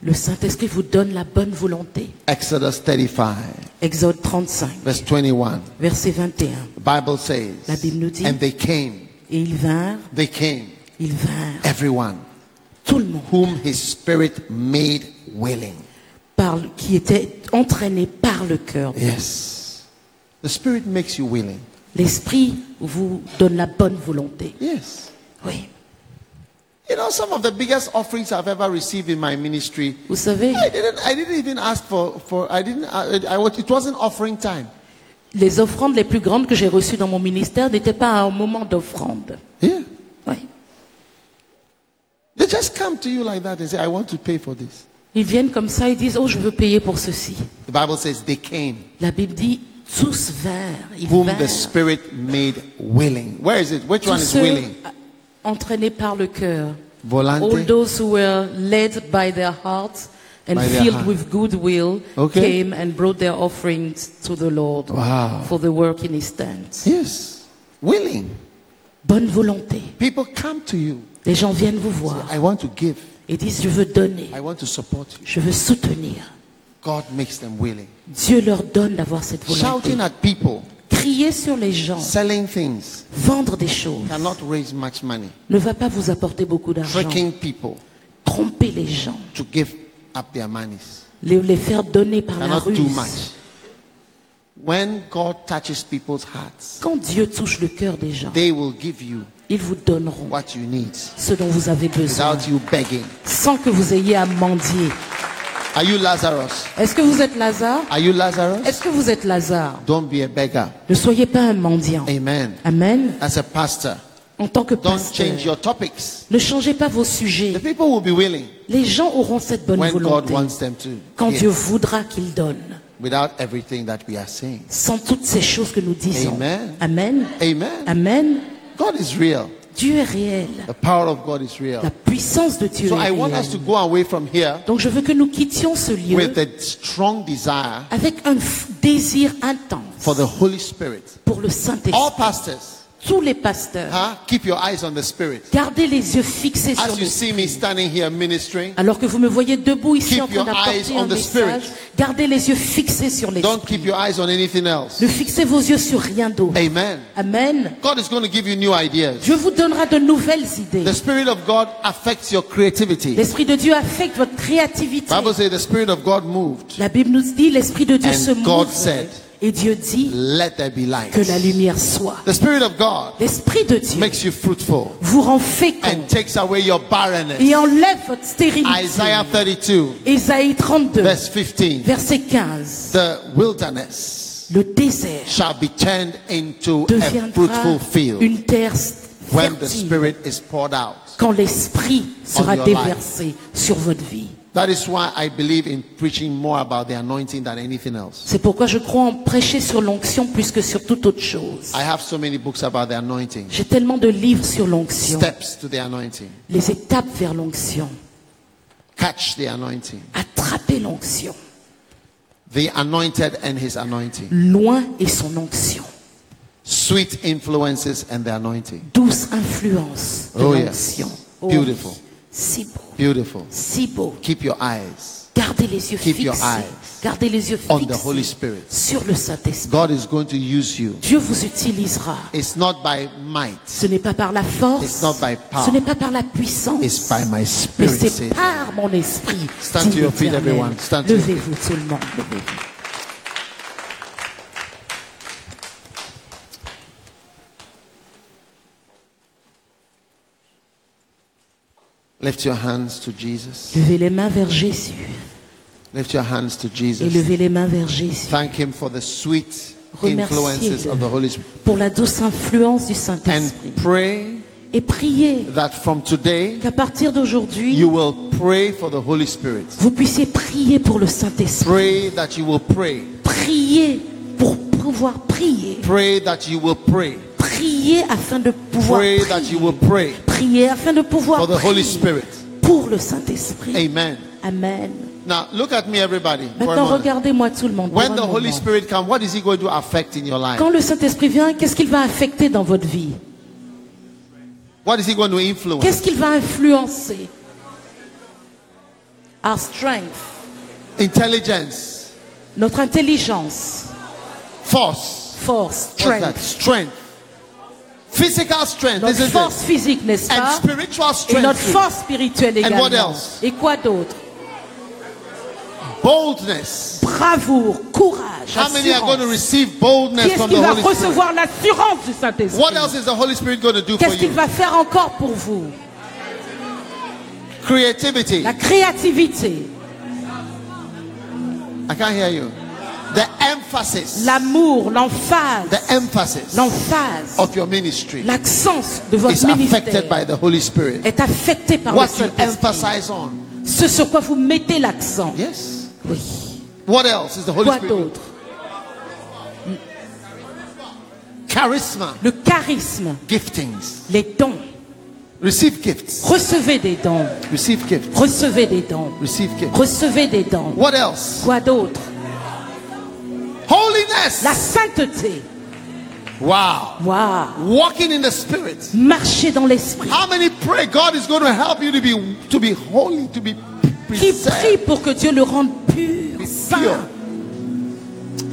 Le Saint-Esprit vous donne la bonne volonté. Exodus 35, Exode 35, verse 21. verset 21. The Bible says, La Bible nous dit, and they came, et ils vinrent, everyone tout le monde, whom his spirit made willing. qui était entraîné par le cœur. Yes. The Spirit makes you willing. L'Esprit vous donne la bonne volonté. Yes. Oui. You know, some of the biggest offerings I've ever received in my ministry, Vous savez, I didn't even ask it wasn't offering time. les offrandes les plus grandes que j'ai reçues dans mon ministère n'étaient pas un moment d'offrande. Yeah. Oui. They just come to you like that and say, I want to pay for this. Ils viennent comme ça et disent, oh, je veux payer pour ceci. The Bible says they came, La Bible dit, tous vinrent. Ils whom the vinrent. Spirit made willing. Where is it? Which Tous one is ceux willing? entraînés par le cœur. Volante. All those who were led by their hearts and By their filled heart. with goodwill Okay. came and brought their offerings to the Lord Wow. for the work in his tent. Yes. Willing. Bonne volonté. People come to you. Les gens viennent vous voir I want to give. et disent, je veux donner, I want to support you. je veux soutenir. God makes them willing. Dieu leur donne d'avoir cette volonté. Shouting at people, Crier sur les gens, selling things, vendre des choses, cannot raise much money. ne va pas vous apporter beaucoup d'argent. Tricking people Tromper les gens, to give up their monies les faire donner par la cannot do ruse. much. When God touches people's hearts, Quand Dieu touche le cœur des gens, they will give you ils vous donneront what you need ce dont vous avez besoin, without you begging. sans que vous ayez à mendier. Are you Lazarus? Est-ce que vous êtes Lazare? Are you Lazarus? Est-ce que vous êtes Lazare? Don't be a beggar. Ne soyez pas un mendiant. Amen. Amen. As a pastor, En tant que Don't pasteur, change your topics. ne changez pas vos The sujets. people will be willing Les gens auront cette bonne when God volonté wants them to. quand Yes. Dieu voudra qu'il donne. Without everything that we are saying. Sans toutes ces choses que nous disons. Amen. Amen. Amen. Amen. God is real. Dieu est réel. The power of God is real. La puissance de Dieu So est I want us to réelle. go away from here Donc je veux que nous quittions ce lieu with a strong desire avec un désir intense for the Holy Spirit. pour le All Saint-Esprit. pastors, Tous les pasteurs, keep your eyes on the Spirit. gardez les yeux fixés sur As you see me l'Esprit. standing here ministering, Alors que vous me voyez debout ici Keep en train your d'apporter eyes un on the Spirit. message, gardez les yeux fixés sur don't l'Esprit. keep your eyes on anything else. Ne fixez vos yeux sur rien d'autre. Amen. Amen. God is going to give you new ideas. Dieu vous donnera de nouvelles idées. The Spirit of God affects your creativity. L'Esprit de Dieu affecte votre créativité. Bible says the Spirit of God moved. La Bible nous dit, l'Esprit de Dieu And se God mouve. said, Et Dieu dit Let there be light. que la lumière soit. The Spirit of God L'Esprit de Dieu makes you fruitful vous rend fécond and takes away your barrenness. et enlève votre stérilité. Isaiah 32, Ésaïe 32, verse 15. verset 15. The wilderness Le désert shall be turned into a deviendra fruitful field une terre when the fertile Spirit is poured out. quand l'Esprit sera On your déversé sur votre vie. That is why I believe in preaching more about the anointing than anything else. C'est pourquoi je crois en prêcher sur l'onction plus que sur toute autre chose. I have so many books about the anointing, J'ai tellement de livres sur l'onction, steps to the anointing, les étapes vers l'onction, catch the anointing, attraper l'onction, the anointed and his anointing, loin est son onction, sweet influences and the anointing. douce influence de Oh, l'onction. yes. Oh, Beautiful. si beau, Beautiful. si beau. Keep your eyes Gardez les yeux Keep your fixés, eyes gardez les yeux on the Holy fixés Spirit. sur le Saint-Esprit. God is going to use you. Dieu vous utilisera. It's not by might, Ce n'est pas par la force, It's not by power. ce n'est pas par la puissance, it's by my mais spirit. c'est says par mon esprit. Stand dit to your feet, l'Éternel. everyone. Stand to your feet. Levez-vous tout le monde, levez-vous. Lift your hands to Jesus. Levez les mains vers Jésus Lift your hands to et Jesus. levez les mains vers Jésus Thank him for the sweet Remerciez-le influences of the Holy Spirit. pour la douce influence du And Saint-Esprit. pray Et priez that from today qu'à partir d'aujourd'hui, you will pray for the Holy Spirit. vous puissiez prier pour le Saint-Esprit. Pray that you will pray. Priez pour pouvoir prier. Pray that you will pray. Priez afin de pouvoir Pray that you will pray prier afin de pouvoir for the Holy prier Spirit. pour le Saint-Esprit. Amen. Amen. Now look at me, everybody. For a Maintenant, moment. regardez-moi tout le monde. When pour the un Holy moment. Spirit comes, what is He going to affect in your life? Quand le Saint-Esprit vient, qu'est-ce qu'il va affecter dans votre vie? What is He going to influence? Qu'est-ce qu'il va influencer? Our strength, Intelligence, notre intelligence, force. force, What's that? strength, Strength. Physical strength, notre isn't force it? physique, n'est-ce And pas? spiritual Et notre strength. force spirituelle And what également. else? Et quoi d'autre? Boldness. Bravoure, courage, How many are going to assurance. receive boldness Qui est-ce from qui the va Holy Spirit? recevoir l'assurance du Saint-Esprit? What else is the Holy Spirit going to do for Qu'est-ce qu'il you? va faire encore pour vous? Creativity. La créativité, I can't hear you. The emphasis. l'amour, l'emphase, The emphasis l'emphase, of your ministry l'accent de votre is affected ministère by the Holy Spirit. est affecté par le What you Saint-Esprit. emphasize on. Ce sur quoi vous mettez l'accent. Yes. Oui. What else is the Holy Quoi Spirit? d'autre? Charisma. Le charisme, Giftings. les dons. Receive gifts. Recevez des dons. Receive gifts. Recevez des dons. Receive gifts. Recevez des dons. What else? Quoi d'autre? Holiness. La sainteté. Wow. Waouh. Walking in the Spirit. Marcher dans l'esprit. How many pray God is going to help you to be holy, to be Qui prie preserved, pour que Dieu le rende pur, saint, pure,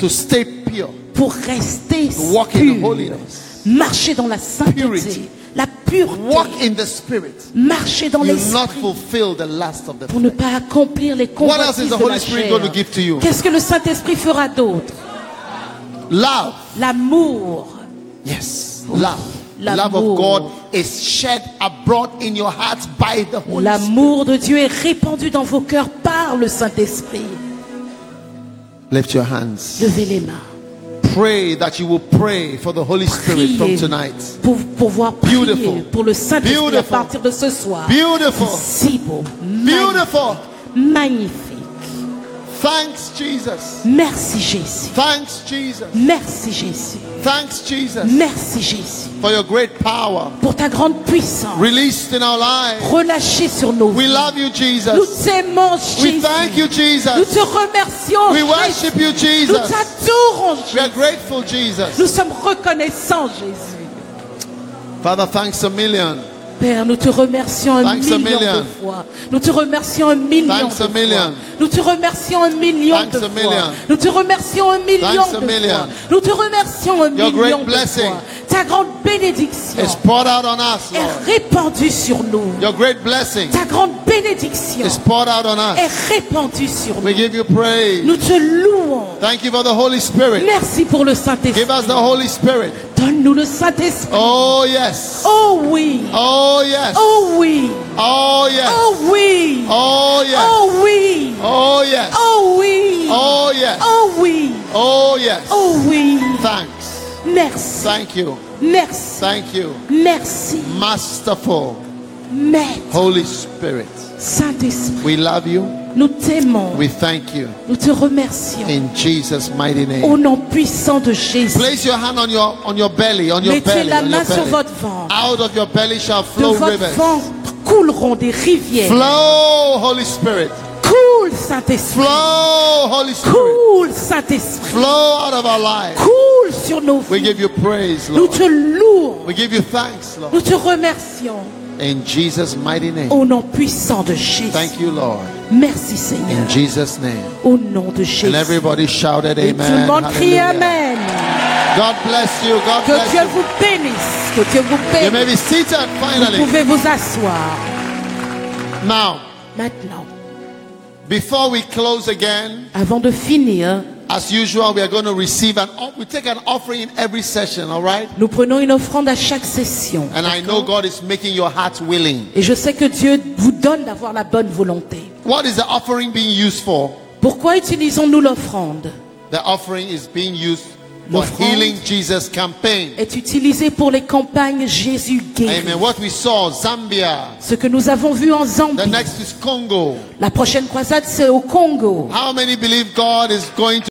to stay pure, pour rester to walk in pur. holiness, Marcher dans la sainteté, Purity. la pureté. walk in the Spirit. Marcher dans You will not l'esprit fulfill the lust of the pour ne pas accomplir les What else is convoitises the de Holy la Spirit chair. going to give to you? Qu'est-ce que le Saint-Esprit fera d'autre? love. L'amour. Yes, love. The love L'amour. of God is shed abroad in your hearts by the Holy Spirit. L'amour de Dieu est répandu dans vos cœurs par le Saint-Esprit. Lift your hands. Levez les mains. pray that you will pray for the Holy Spirit from Priez tonight. pour pouvoir prier Beautiful. pour le Saint-Esprit à Beautiful. partir de ce soir. Beautiful. Si beau, Beautiful. magnifique. Thanks, Jesus. Merci Jésus. Thanks, Jesus. Merci Jésus. Thanks, Jesus, Merci Jésus for your great power pour ta grande puissance released in our lives. relâchée sur nos We vies. love you, Nous Jesus. t'aimons We Jésus. thank you, Nous Jesus. te remercions We Jésus. worship you, Nous Jesus. t'adorons We are Jésus. grateful, Jesus. Nous sommes reconnaissants Jésus. Father, thanks a million. Père, nous te remercions un Thanks a million million. de fois. Nous te remercions un million Thanks a de million. fois. Nous te remercions un million Thanks de a fois. million. Nous te remercions un million Thanks a de million. fois. Nous te remercions un Your great million de blessing fois. Ta grande bénédiction It's poured out on us, est Lord. répandue sur nous. Your great blessing Ta grande bénédiction is poured out on us. est répandue sur We nous. give you praise. Nous te louons. Thank you for the Holy Spirit. Merci pour le Give Saint-Esprit. us the Holy Spirit. Donne-nous le Saint-Esprit. Oh, yes. Oh oui. Oh, yes. Oh oui. Oh, yes. Oh oui. Oh, yes. Oh oui. Oh, yes. Oh oui. Oh, yes. Oh oui. Oh, yes. Oh oui. Thanks. Merci. Thank you. Merci. Thank you. Merci. Masterful Maître. Holy Spirit. Saint-Esprit. We love you. Nous t'aimons. We thank you. Nous te remercions. In Jesus' mighty name. Au nom puissant de Jésus. Place your hand on your belly, on your Mettez belly, la on main your sur belly. votre ventre. Out of your belly shall De flow votre rivers. ventre couleront des rivières. Flow, Holy Spirit. Coule, Saint-Esprit. Flow, Holy Spirit. Coule, Saint-Esprit. Flow out of our lives. Coule sur nos We vies. give you praise, Nous Lord. te louons. We give you thanks, Lord. Nous te remercions. In Jesus' mighty name. Au nom puissant de Jésus. Thank you, Lord. Merci Seigneur. In Jesus' name. Au nom de Jésus. And everybody shouted Et tout le amen. monde crie Hallelujah. Amen. God bless you. God Que bless Dieu you. vous bénisse. Que Dieu vous You may bénisse. be seated Vous finally. pouvez vous asseoir. Now, Maintenant, before we close again, avant de finir, as usual, we are going to receive we take an offering in every session, all right? nous prenons une offrande à chaque session. And I know God is making your heart willing. Et je sais que Dieu vous donne d'avoir la bonne volonté. What is the offering being used for? Pourquoi utilisons-nous l'offrande? The offering is being used for L'offrande Healing Jesus campaign. Est utilisée pour les campagnes Jésus guérit. Amen. What we saw, Zambia. Ce que nous avons vu en The Zambie. next is Congo. La prochaine croisade, c'est au Congo. How many believe God is going to